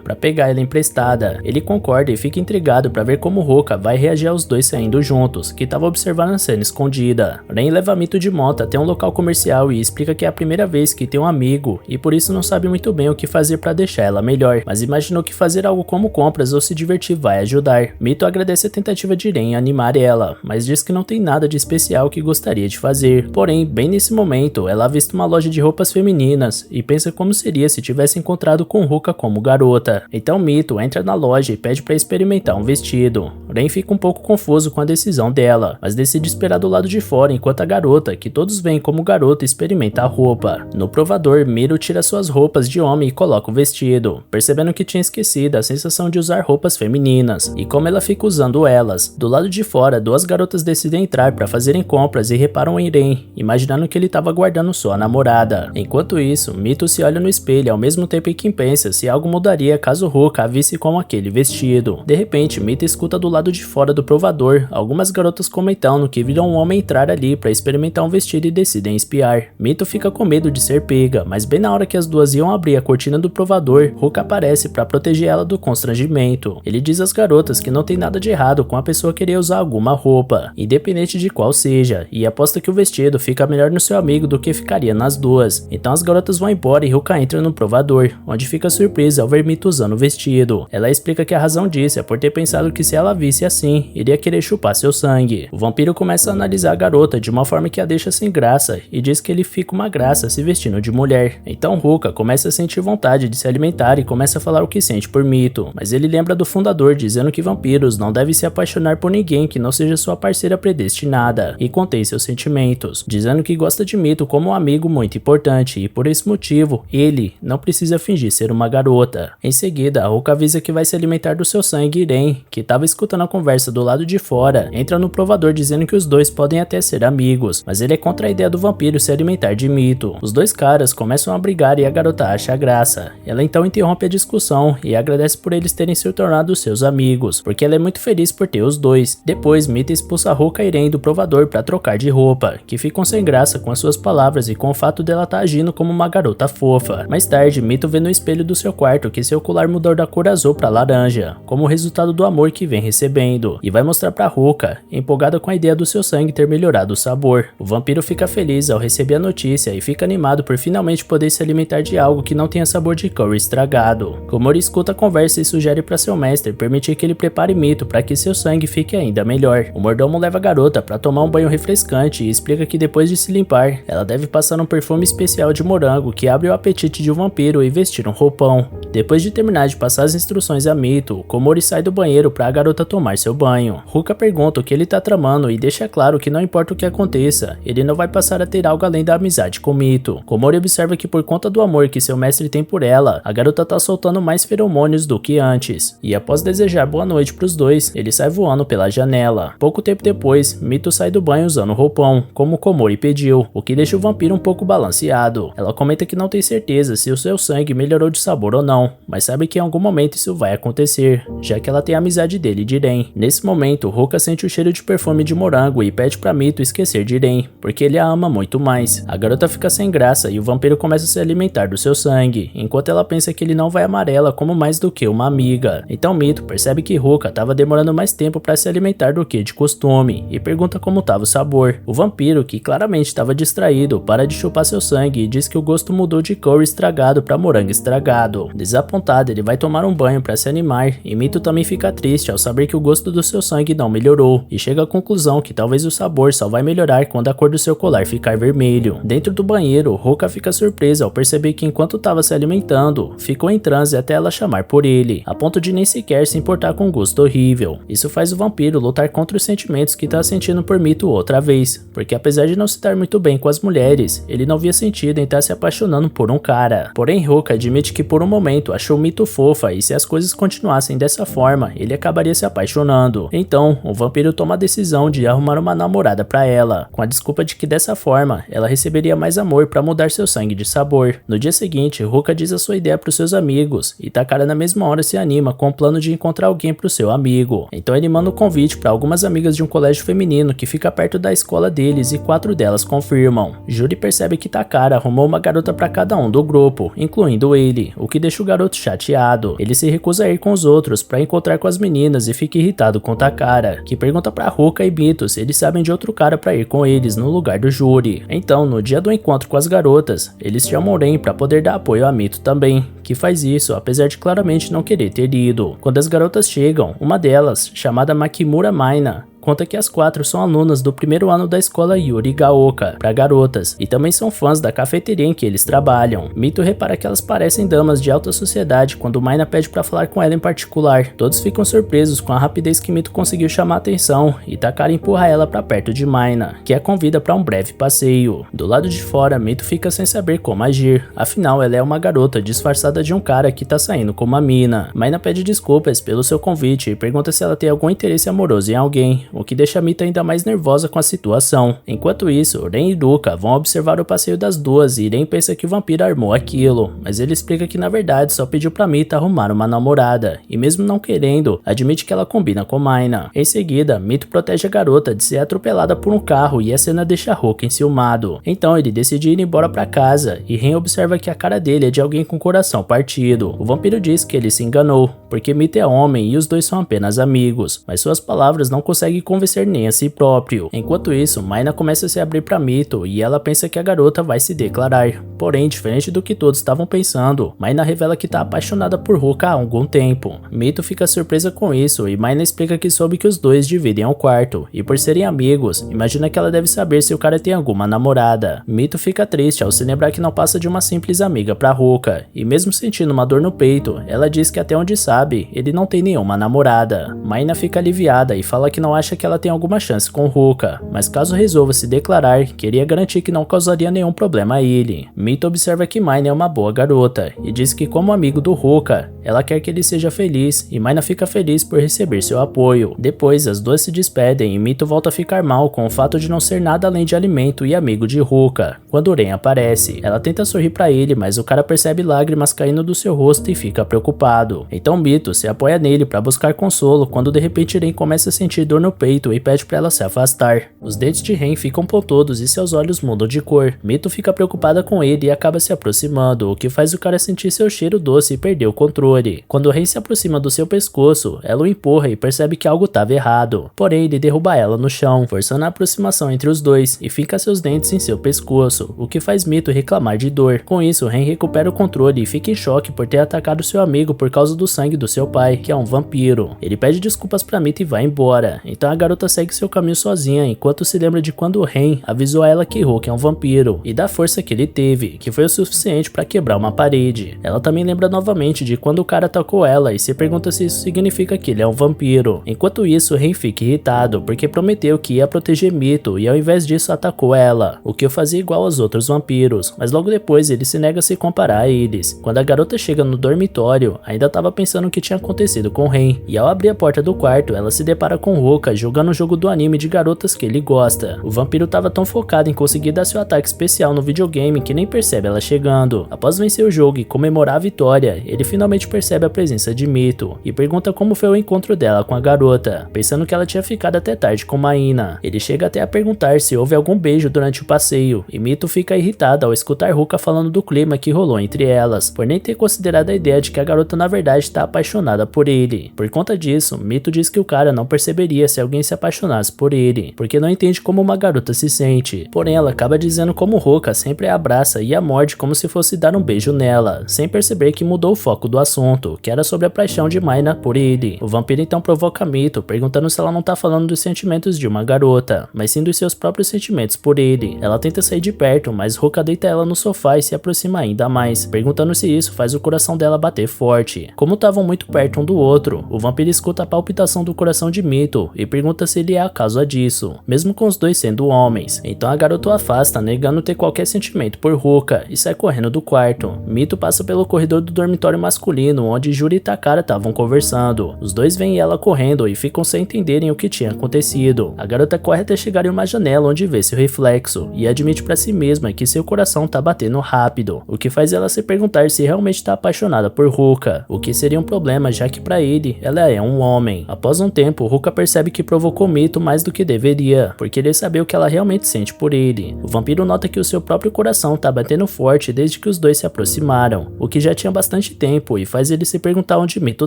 pra pegar ela emprestada. Ele concorda e fica intrigado pra ver como Ruka vai reagir aos dois saindo juntos, que tava observando a cena escondida. Ren leva Mito de moto até um local comercial e explica que é a primeira vez que tem um amigo e por isso não sabe muito bem o que fazer pra deixar ela melhor, mas imaginou que fazer algo como compras ou se divertir vai ajudar. Mito agradece a tentativa de Ren animar ela, mas diz que não tem nada de especial que gostaria de fazer. Porém, bem nesse momento, ela avista uma loja de roupas femininas e pensa como seria se tivesse encontrado com Ruka como garota. Então Mito entra na loja e pede para experimentar um vestido. Ren fica um pouco confuso com a decisão dela, mas decide esperar do lado de fora enquanto a garota, que todos veem como garota, experimenta a roupa. No provador, Miro tira suas roupas de homem e coloca o vestido, percebendo que tinha esquecido a sensação de usar roupas femininas e como ela fica usando elas. Do lado de fora, duas garotas decidem entrar para fazerem compras e reparam em Ren, imaginando que ele estava guardando sua namorada. Enquanto isso, Mito se olha no espelho ao mesmo tempo em que pensa se algo mudaria caso Ruka a visse com aquele vestido. De repente, Mito escuta do lado de fora do provador algumas garotas comentando que viram um homem entrar ali para experimentar um vestido e decidem espiar. Mito fica com medo de ser pega, mas bem na hora que as duas iam abrir a cortina do provador, Ruka aparece para proteger ela do constrangimento. Ele diz às garotas que não tem nada de errado com a pessoa querer usar alguma roupa, independente de qual seja, e aposta que o vestido fica melhor no seu amigo do que ficaria nas duas. Então as garotas vão embora e Ruka entra no provador, onde fica surpresa ao ver Mito usando o vestido. Ela explica que a razão disso é por ter pensado que se ela visse assim, iria querer chupar seu sangue. O vampiro começa a analisar a garota de uma forma que a deixa sem graça e diz que ele fica uma graça se vestindo de mulher. Então Ruka começa a sentir vontade de se alimentar e começa a falar o que sente por Mito, mas ele lembra do fundador dizendo que vampiros não devem se apaixonar por ninguém que não seja sua parceira predestinada e contém seus sentimentos, dizendo que gosta de Mito como um amigo muito importante e por esse motivo ele não precisa fingir ser uma garota. Em seguida, Ruka avisa que vai se alimentar do seu sangue e Ren, que estava escutando a conversa do lado de fora, entra no provador dizendo que os dois podem até ser amigos, mas ele é contra a ideia do vampiro se alimentar de Mito. Os dois caras começam a brigar e a garota acha graça. Ela então interrompe a discussão e agradece por eles terem se tornado seus amigos, porque ela é muito feliz por ter os dois. Depois, Mito expulsa Ruka e Ren do provador para trocar de roupa, que ficam sem graça com as suas palavras e com o fato dela estar agindo como uma garota fofa. Mais tarde, Mito vê no espelho do seu quarto que seu colar mudou da cor azul para laranja, como resultado do amor que vem recebendo, e vai mostrar para Ruka, empolgada com a ideia do seu sangue ter melhorado o sabor. O vampiro fica feliz ao receber a notícia e fica animado por finalmente poder se alimentar de algo que não tenha sabor de curry estragado. Komori escuta a conversa e sugere para seu mestre permitir que ele prepare Mito para que seu sangue fique ainda melhor. O mordomo leva a garota para tomar um banho refrescante e explica que depois de se limpar, ela deve passar um perfume especial de morango que abre o apetite de um vampiro e vestir um roupão. Depois de terminar de passar as instruções a Mito, Komori sai do banheiro para a garota tomar seu banho. Ruka pergunta o que ele tá tramando e deixa claro que não importa o que aconteça, ele não vai passar a ter algo além da amizade com Mito. Komori observa que por conta do amor que seu mestre tem por ela, a garota tá soltando mais feromônios do que antes. E após desejar boa noite pros dois, ele sai voando pela janela. Pouco tempo depois, Mito sai do banho usando o roupão, como Komori pediu, o que deixa o vampiro um pouco balanceado. Ela comenta que não tem certeza se o seu sangue melhorou de sabor ou não, mas sabe que em algum momento isso vai acontecer, já que ela tem a amizade dele de Ren. Nesse momento, Ruka sente o cheiro de perfume de morango e pede pra Mito esquecer de Ren, porque ele a ama muito mais. A garota fica sem graça e o vampiro começa a se alimentar do seu sangue, enquanto ela pensa que ele não vai amar ela como mais do que uma amiga. Então Mito percebe que Ruka estava demorando mais tempo para se alimentar do que de costume e pergunta como estava o sabor. O vampiro, que claramente estava distraído, para de chupar seu sangue e diz que o gosto mudou de curry estragado para morango estragado. Desapontado, ele vai tomar um banho para se animar e Mito também fica triste ao saber que o gosto do seu sangue não melhorou e chega à conclusão que talvez o sabor só vai melhorar quando a cor do seu colar ficar vermelho. Dentro do banheiro, Ruka fica surpresa ao perceber que enquanto estava se alimentando, ficou em transe até ela chamar por ele, a ponto de nem sequer se importar com o gosto horrível. Isso faz o vampiro lutar contra os sentimentos que está sentindo por Mito outra vez, porque apesar de não se dar muito bem com as mulheres, ele não via sentido em estar se apaixonando por um cara. Porém, Ruka admite que por um momento achou Mito fofa e se as coisas continuassem dessa forma, ele acabaria se apaixonando apaixonando. Então, o vampiro toma a decisão de arrumar uma namorada pra ela, com a desculpa de que dessa forma ela receberia mais amor pra mudar seu sangue de sabor. No dia seguinte, Ruka diz a sua ideia pros seus amigos e Takara na mesma hora se anima com o plano de encontrar alguém pro seu amigo. Então ele manda um convite pra algumas amigas de um colégio feminino que fica perto da escola deles e 4 delas confirmam. Juri percebe que Takara arrumou uma garota pra cada um do grupo, incluindo ele, o que deixa o garoto chateado. Ele se recusa a ir com os outros pra encontrar com as meninas e fica irritado com Takara, que pergunta pra Ruka e Mito se eles sabem de outro cara pra ir com eles no lugar do Juri. Então, no dia do encontro com as garotas, eles chamam Ren pra poder dar apoio a Mito também, que faz isso apesar de claramente não querer ter ido. Quando as garotas chegam, uma delas, chamada Makimura Maina, conta que as 4 são alunas do primeiro ano da escola Yuri Gaoka para garotas e também são fãs da cafeteria em que eles trabalham. Mito repara que elas parecem damas de alta sociedade quando Maina pede para falar com ela em particular. Todos ficam surpresos com a rapidez que Mito conseguiu chamar a atenção e Takara empurra ela para perto de Maina, que a convida para um breve passeio. Do lado de fora, Mito fica sem saber como agir, afinal ela é uma garota disfarçada de um cara que tá saindo com uma mina. Maina pede desculpas pelo seu convite e pergunta se ela tem algum interesse amoroso em alguém, o que deixa Mito ainda mais nervosa com a situação. Enquanto isso, Ren e Ruka vão observar o passeio das duas e Ren pensa que o vampiro armou aquilo, mas ele explica que na verdade só pediu pra Mito arrumar uma namorada, e mesmo não querendo, admite que ela combina com Maina. Em seguida, Mito protege a garota de ser atropelada por um carro e a cena deixa Ruka enciumado. Então ele decide ir embora pra casa, e Ren observa que a cara dele é de alguém com o coração partido. O vampiro diz que ele se enganou, porque Mito é homem e os dois são apenas amigos, mas suas palavras não conseguem convencer nem a si próprio. Enquanto isso, Maina começa a se abrir pra Mito e ela pensa que a garota vai se declarar. Porém, diferente do que todos estavam pensando, Maina revela que tá apaixonada por Ruka há algum tempo. Mito fica surpresa com isso e Maina explica que soube que os dois dividem um quarto e por serem amigos, imagina que ela deve saber se o cara tem alguma namorada. Mito fica triste ao se lembrar que não passa de uma simples amiga pra Ruka e mesmo sentindo uma dor no peito, ela diz que até onde sabe, ele não tem nenhuma namorada. Maina fica aliviada e fala que não acha que ela tem alguma chance com Ruka, mas caso resolva se declarar, queria garantir que não causaria nenhum problema a ele. Mito observa que Maina é uma boa garota e diz que como amigo do Ruka, ela quer que ele seja feliz e Maina fica feliz por receber seu apoio. Depois, as duas se despedem e Mito volta a ficar mal com o fato de não ser nada além de alimento e amigo de Ruka. Quando Ren aparece, ela tenta sorrir pra ele, mas o cara percebe lágrimas caindo do seu rosto e fica preocupado. Então Mito se apoia nele pra buscar consolo quando de repente Ren começa a sentir dor no peito e pede pra ela se afastar. Os dentes de Ren ficam pontudos e seus olhos mudam de cor. Mito fica preocupada com ele e acaba se aproximando, o que faz o cara sentir seu cheiro doce e perder o controle. Quando Ren se aproxima do seu pescoço, ela o empurra e percebe que algo estava errado. Porém, ele derruba ela no chão, forçando a aproximação entre os dois e finca seus dentes em seu pescoço, o que faz Mito reclamar de dor. Com isso, Ren recupera o controle e fica em choque por ter atacado seu amigo por causa do sangue do seu pai, que é um vampiro. Ele pede desculpas pra Mito e vai embora. Então a garota segue seu caminho sozinha, enquanto se lembra de quando Ren avisou a ela que Ruka é um vampiro e da força que ele teve, que foi o suficiente para quebrar uma parede. Ela também lembra novamente de quando o cara atacou ela e se pergunta se isso significa que ele é um vampiro. Enquanto isso, Ren fica irritado porque prometeu que ia proteger Mito e ao invés disso atacou ela, o que o fazia igual aos outros vampiros, mas logo depois ele se nega a se comparar a eles. Quando a garota chega no dormitório, ainda estava pensando o que tinha acontecido com Ren e ao abrir a porta do quarto, ela se depara com Ruka jogando o jogo do anime de garotas que ele gosta. O vampiro estava tão focado em conseguir dar seu ataque especial no videogame que nem percebe ela chegando. Após vencer o jogo e comemorar a vitória, ele finalmente percebe a presença de Mito e pergunta como foi o encontro dela com a garota, pensando que ela tinha ficado até tarde com Maina. Ele chega até a perguntar se houve algum beijo durante o passeio e Mito fica irritada ao escutar Ruka falando do clima que rolou entre elas, por nem ter considerado a ideia de que a garota na verdade está apaixonada por ele. Por conta disso, Mito diz que o cara não perceberia se alguém se apaixonasse por ele, porque não entende como uma garota se sente. Porém, ela acaba dizendo como Ruka sempre a abraça e a morde como se fosse dar um beijo nela, sem perceber que mudou o foco do assunto, que era sobre a paixão de Maina por ele. O vampiro então provoca Mito, perguntando se ela não tá falando dos sentimentos de uma garota, mas sim dos seus próprios sentimentos por ele. Ela tenta sair de perto, mas Ruka deita ela no sofá e se aproxima ainda mais, perguntando se isso faz o coração dela bater forte. Como estavam muito perto um do outro, o vampiro escuta a palpitação do coração de Mito e pergunta se ele é a causa disso, mesmo com os dois sendo homens. Então a garota o afasta, negando ter qualquer sentimento por Ruka, e sai correndo do quarto. Mito passa pelo corredor do dormitório masculino, onde Juri e Takara estavam conversando. Os dois veem ela correndo e ficam sem entenderem o que tinha acontecido. A garota corre até chegar em uma janela onde vê seu reflexo, e admite pra si mesma que seu coração tá batendo rápido, o que faz ela se perguntar se realmente tá apaixonada por Ruka, o que seria um problema já que pra ele, ela é um homem. Após um tempo, Ruka percebe que provocou Mito mais do que deveria, porque ele sabia o que ela realmente sente por ele. O vampiro nota que o seu próprio coração tá batendo forte desde que os dois se aproximaram, o que já tinha bastante tempo e faz ele se perguntar onde Mito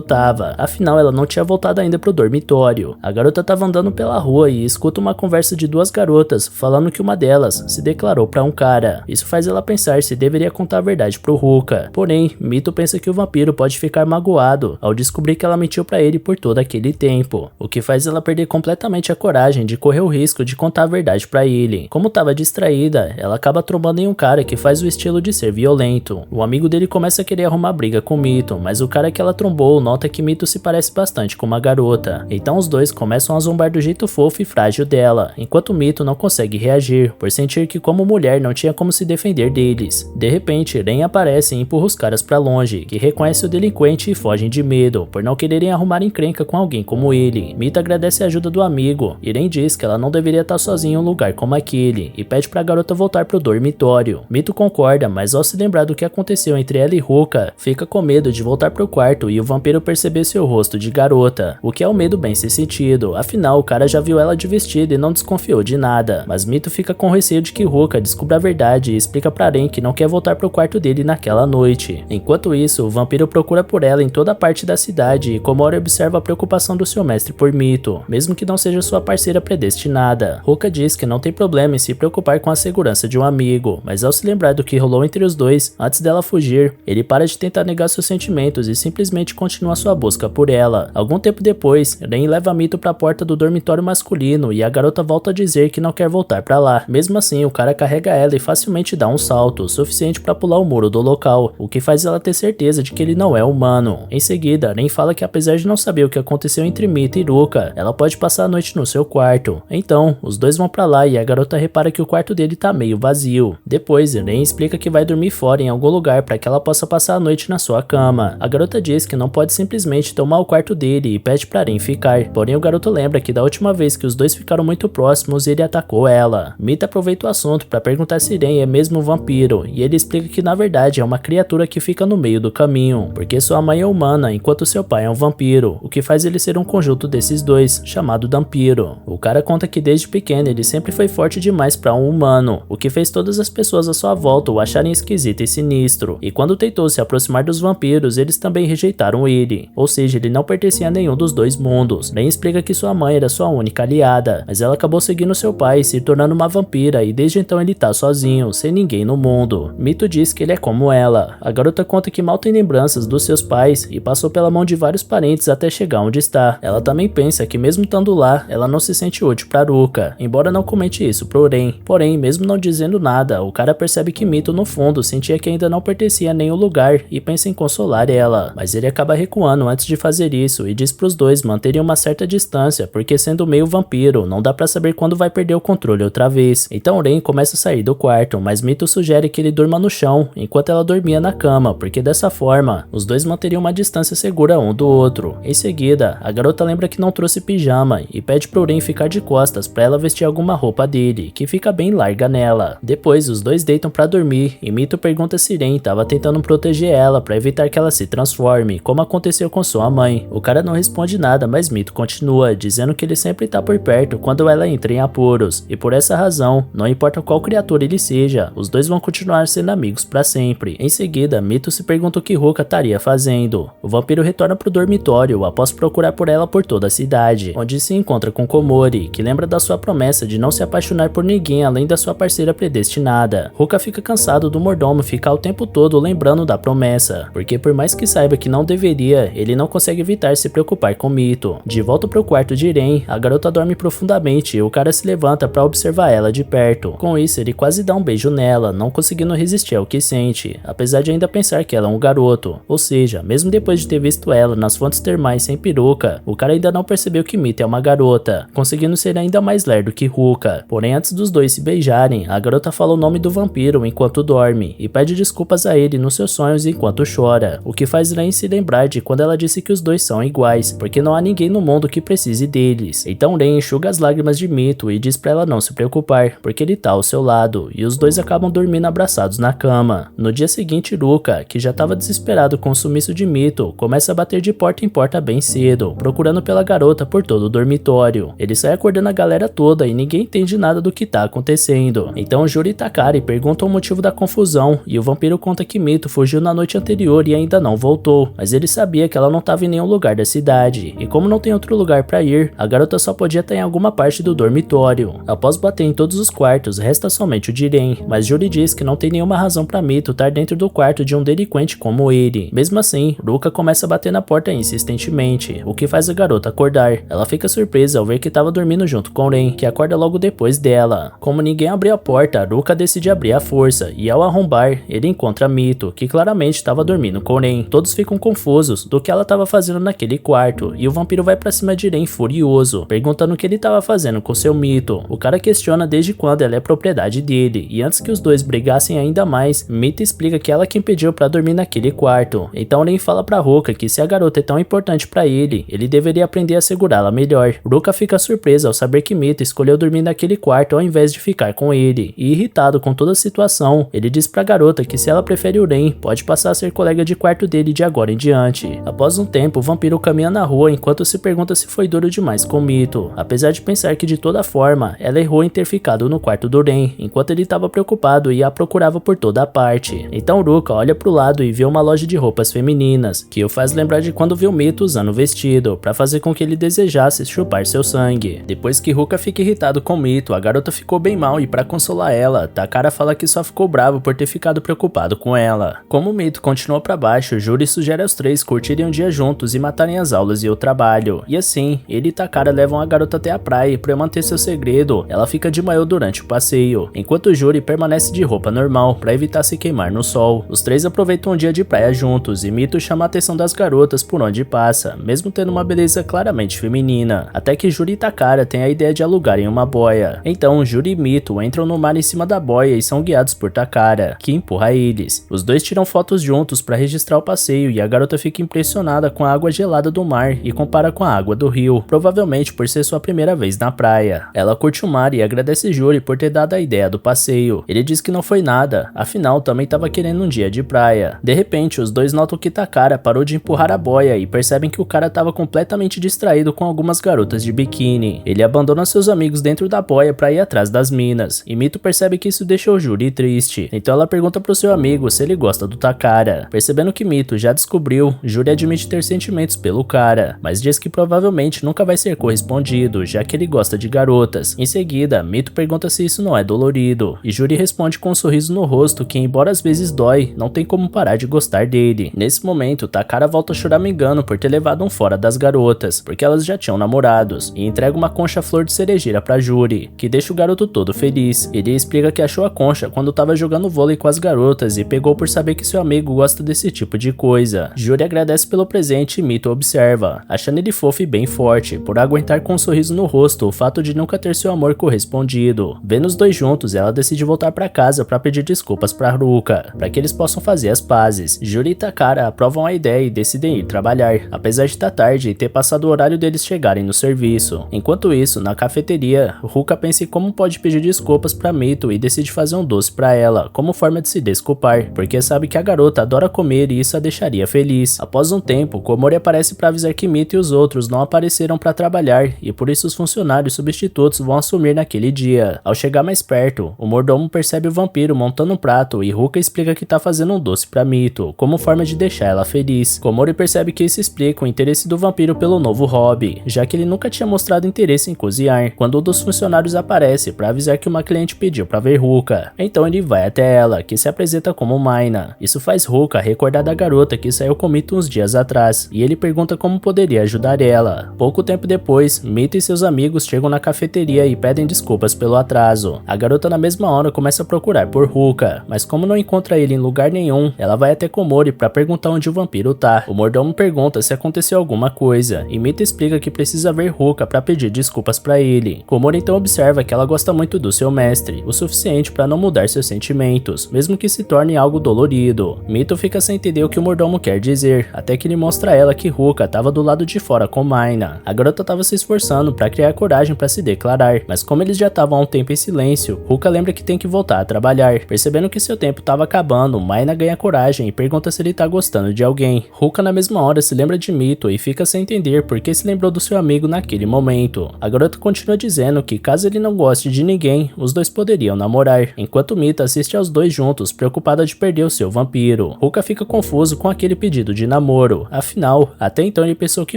tava, afinal ela não tinha voltado ainda pro dormitório. A garota tava andando pela rua e escuta uma conversa de duas garotas, falando que uma delas se declarou pra um cara. Isso faz ela pensar se deveria contar a verdade pro Ruka, porém, Mito pensa que o vampiro pode ficar magoado ao descobrir que ela mentiu pra ele por todo aquele tempo, o que faz ela perder completamente a coragem de correr o risco de contar a verdade pra ele. Como tava distraída, ela acaba trombando em um cara que faz o estilo de ser violento. O amigo dele começa a querer arrumar briga com Mito, mas o cara que ela trombou nota que Mito se parece bastante com uma garota. Então os dois começam a zombar do jeito fofo e frágil dela, enquanto Mito não consegue reagir, por sentir que como mulher não tinha como se defender deles. De repente, Ren aparece e empurra os caras pra longe, que reconhece o delinquente e fogem de medo, por não quererem arrumar encrenca com alguém como ele. Mito agradece a ajuda do amigo, e Ren diz que ela não deveria estar sozinha em um lugar como aquele, e pede pra garota voltar pro dormitório. Mito concorda, mas ao se lembrar do que aconteceu entre ela e Ruka, fica com medo de voltar pro quarto e o vampiro perceber seu rosto de garota, o que é um medo bem ser sentido, afinal o cara já viu ela de vestido e não desconfiou de nada, mas Mito fica com receio de que Ruka descubra a verdade e explica pra Ren que não quer voltar pro quarto dele naquela noite. Enquanto isso, o vampiro procura por ela em toda parte da cidade e Komori observa a preocupação do seu mestre por Mito, mesmo que não seja sua parceira predestinada. Ruka diz que não tem problema em se preocupar com a segurança de um amigo, mas ao se lembrar do que rolou entre os dois, antes dela fugir, ele para de tentar negar seus sentimentos e simplesmente continua sua busca por ela. Algum tempo depois, Ren leva Mito pra porta do dormitório masculino e a garota volta a dizer que não quer voltar pra lá. Mesmo assim, o cara carrega ela e facilmente dá um salto, suficiente pra pular o muro do local, o que faz ela ter certeza de que ele não é humano. Em seguida, Ren fala que apesar de não saber o que aconteceu entre Mito e Ruka, ela pode passar a noite no seu quarto. Então, os dois vão pra lá e a garota repara que o quarto dele tá meio vazio. Depois, Ren explica que vai dormir fora em algum lugar para que ela possa passar a noite na sua cama. A garota diz que não pode simplesmente tomar o quarto dele e pede pra Ren ficar, porém o garoto lembra que da última vez que os dois ficaram muito próximos ele atacou ela. Mito aproveita o assunto para perguntar se Ren é mesmo um vampiro, e ele explica que na verdade é uma criatura que fica no meio do caminho, porque sua mãe é humana enquanto seu pai é um vampiro, o que faz ele ser um conjunto desses dois, chamado Dampiro. O cara conta que desde pequeno ele sempre foi forte demais para um humano, o que fez todas as pessoas à sua volta o acharem esquisito e sinistro, e quando tentou se aproximar dos vampiros, eles também rejeitaram ele, ou seja, ele não pertencia a nenhum dos dois mundos. Ren explica que sua mãe era sua única aliada, mas ela acabou seguindo seu pai, se tornando uma vampira, e desde então ele tá sozinho, sem ninguém no mundo. Mito diz que ele é como ela. A garota conta que mal tem lembranças dos seus pais e passou pela mão de vários parentes até chegar onde está. Ela também pensa que mesmo estando lá, ela não se sente útil pra Ruka, embora não comente isso pro Ren. Porém, mesmo não dizendo nada, o cara percebe que Mito no fundo sentia que ainda não pertencia a nenhum lugar e pensa em consolar ela, mas ele acaba recuando antes de fazer isso e diz pros dois manterem uma certa distância, porque sendo meio vampiro, não dá pra saber quando vai perder o controle outra vez. Então Ren começa a sair do quarto, mas Mito sugere que ele durma no chão, enquanto ela dormia na cama, porque dessa forma, os dois manteriam uma distância segura um do outro. Em seguida, a garota lembra que não trouxe pijama e pede pro Ren ficar de costas pra ela vestir alguma roupa dele, que fica bem larga nela. Depois, os dois deitam pra dormir e Mito pergunta se Ren tava tentando proteger ela pra evitar que ela se transforme, como aconteceu com sua mãe. O cara não responde nada, mas Mito continua, dizendo que ele sempre tá por perto quando ela entra em apuros, e por essa razão, não importa qual criatura ele seja, os dois vão continuar sendo amigos pra sempre. Em seguida, Mito se pergunta o que Ruka estaria fazendo. O vampiro retorna pro dormitório após procurar por ela por toda a cidade, onde se encontra com Komori, que lembra da sua promessa de não se apaixonar por ninguém além da sua parceira predestinada. Ruka fica cansado do mordomo ficar o tempo todo lembrando da promessa, porque por mais que saiba que não deveria, ele não consegue evitar se preocupar com Mito. De volta pro quarto de Ren, a garota dorme profundamente e o cara se levanta para observar ela de perto. Com isso, ele quase dá um beijo nela, não conseguindo resistir ao que sente, apesar de ainda pensar que ela é um garoto. Ou seja, mesmo depois de ter visto ela nas fontes termais sem peruca, o cara ainda não percebeu que Mito Mito é uma garota, conseguindo ser ainda mais lerdo que Ruka. Porém, antes dos dois se beijarem, a garota fala o nome do vampiro enquanto dorme e pede desculpas a ele nos seus sonhos enquanto chora, o que faz Ren se lembrar de quando ela disse que os dois são iguais, porque não há ninguém no mundo que precise deles. Então Ren enxuga as lágrimas de Mito e diz pra ela não se preocupar, porque ele tá ao seu lado, e os dois acabam dormindo abraçados na cama. No dia seguinte, Ruka, que já estava desesperado com o sumiço de Mito, começa a bater de porta em porta bem cedo, procurando pela garota por todo o dormitório. Ele sai acordando a galera toda e ninguém entende nada do que tá acontecendo. Então Juri e Takari perguntam o motivo da confusão, e o vampiro conta que Mito fugiu na noite anterior e ainda não voltou, mas ele sabia que ela não estava em nenhum lugar da cidade, e como não tem outro lugar pra ir, a garota só podia estar em alguma parte do dormitório. Após bater em todos os quartos, resta somente o de Ren, mas Juri diz que não tem nenhuma razão pra Mito estar dentro do quarto de um delinquente como ele. Mesmo assim, Ruka começa a bater na porta insistentemente, o que faz a garota acordar. Ela fica surpresa ao ver que estava dormindo junto com Ren, que acorda logo depois dela. Como ninguém abriu a porta, Ruka decide abrir à força, e ao arrombar, ele encontra Mito, que claramente estava dormindo com Ren. Todos ficam confusos do que ela estava fazendo naquele quarto, e o vampiro vai pra cima de Ren furioso, perguntando o que ele estava fazendo com seu Mito. O cara questiona desde quando ela é propriedade dele, e antes que os dois brigassem ainda mais, Mito explica que ela quem pediu pra dormir naquele quarto. Então Ren fala pra Ruka que se a garota é tão importante pra ele, ele deveria aprender a segurá-la melhor. Ruka fica surpresa ao saber que Mito escolheu dormir naquele quarto ao invés de ficar com ele, e irritado com toda a situação, ele diz pra garota que se ela prefere o Ren, pode passar a ser colega de quarto dele de agora em diante. Após um tempo, o vampiro caminha na rua enquanto se pergunta se foi duro demais com Mito, apesar de pensar que de toda forma, ela errou em ter ficado no quarto do Ren, enquanto ele estava preocupado e a procurava por toda a parte. Então Ruka olha pro lado e vê uma loja de roupas femininas, que o faz lembrar de quando viu Mito usando o vestido, pra fazer com que ele desejasse chupar seu sangue. Depois que Ruka fica irritado com Mito, a garota ficou bem mal e pra consolar ela, Takara fala que só ficou bravo por ter ficado preocupado com ela. Como Mito continua pra baixo, Juri sugere aos três curtirem um dia juntos e matarem as aulas e o trabalho. E assim, ele e Takara levam a garota até a praia e pra manter seu segredo, ela fica de maiô durante o passeio, enquanto Juri permanece de roupa normal pra evitar se queimar no sol. Os três aproveitam um dia de praia juntos e Mito chama a atenção das garotas por onde passa, mesmo tendo uma beleza claramente feminina, até que Juri e Takara têm a ideia de alugarem uma boia. Então Juri e Mito entram no mar em cima da boia e são guiados por Takara, que empurra eles. Os dois tiram fotos juntos pra registrar o passeio e a garota fica impressionada com a água gelada do mar e compara com a água do rio, provavelmente por ser sua primeira vez na praia. Ela curte o mar e agradece Juri por ter dado a ideia do passeio. Ele diz que não foi nada, afinal também estava querendo um dia de praia. De repente, os dois notam que Takara parou de empurrar a boia e percebem que o cara estava completamente distraído com algumas garotas de biquíni. Ele abandona seus amigos dentro da boia para ir atrás das minas, e Mito percebe que isso deixou Juri triste. Então ela pergunta pro seu amigo se ele gosta do Takara. Percebendo que Mito já descobriu, Juri admite ter sentimentos pelo cara, mas diz que provavelmente nunca vai ser correspondido, já que ele gosta de garotas. Em seguida, Mito pergunta se isso não é dolorido, e Juri responde com um sorriso no rosto que, embora às vezes dói, não tem como parar de gostar dele. Nesse momento, Takara volta a chorar choramingando por ter levado um fora das garotas, porque elas já tinham namorados, e entrega uma concha flor de cerejeira pra Juri, que deixa o garoto todo feliz. Ele explica que achou a concha quando tava jogando vôlei com as garotas e pegou por saber que seu amigo gosta desse tipo de coisa. Juri agradece pelo presente e Mito observa, achando ele fofo e bem forte, por aguentar com um sorriso no rosto o fato de nunca ter seu amor correspondido. Vendo os dois juntos, ela decide voltar pra casa pra pedir desculpas pra Ruka, pra que eles possam fazer as pazes. Juri e Takara aprovam a ideia e decidem ir trabalhar, apesar de estar tarde e ter passado o horário deles chegarem no serviço. Enquanto isso, na cafeteria, Ruka pensa em como pode pedir desculpas pra Mito e decide fazer um doce pra ela, como forma de se desculpar, porque sabe que a garota adora comer e isso a deixaria feliz. Após um tempo, Komori aparece pra avisar que Mito e os outros não apareceram pra trabalhar e por isso os funcionários substitutos vão assumir naquele dia. Ao chegar mais perto, o mordomo percebe o vampiro montando um prato e Ruka explica que tá fazendo um doce pra Mito, como forma de deixar ela feliz. Komori percebe que isso explica o interesse do vampiro pelo novo hobby, já que ele nunca tinha mostrado interesse em cozinhar, quando um dos funcionários aparece pra avisar que uma cliente pediu pra ver Ruka. Então ele vai até ela, que se apresenta como Maina. Isso faz Ruka recordar da garota que saiu com Mito uns dias atrás, e ele pergunta como poderia ajudar ela. Pouco tempo depois, Mito e seus amigos chegam na cafeteria e pedem desculpas pelo atraso. A garota na mesma hora começa a procurar por Ruka, mas como não encontra ele em lugar nenhum, ela vai até Komori pra perguntar onde o vampiro tá. O mordomo pergunta se aconteceu alguma coisa, e Mito explica que precisa ver Ruka para pedir desculpas para ele. Komori então observa que ela gosta muito do seu mestre, o suficiente para não mudar seus sentimentos, mesmo que se torne algo dolorido. Mito fica sem entender o que o mordomo quer dizer, até que ele mostra a ela que Ruka estava do lado de fora com Maina. A garota estava se esforçando para criar coragem para se declarar, mas como eles já estavam há um tempo em silêncio, Ruka lembra que tem que voltar a trabalhar. Percebendo que seu tempo estava acabando, Maina ganha coragem e pergunta se ele tá gostando de alguém. Ruka na mesma hora se lembra de Mito e fica sem entender por que se lembrou do seu amigo naquele momento. A garota continua dizendo que caso ele não goste de ninguém, os dois poderiam namorar, enquanto Mito assiste aos dois juntos, preocupada de perder o seu vampiro. Ruka fica confuso com aquele pedido de namoro, afinal, até então ele pensou que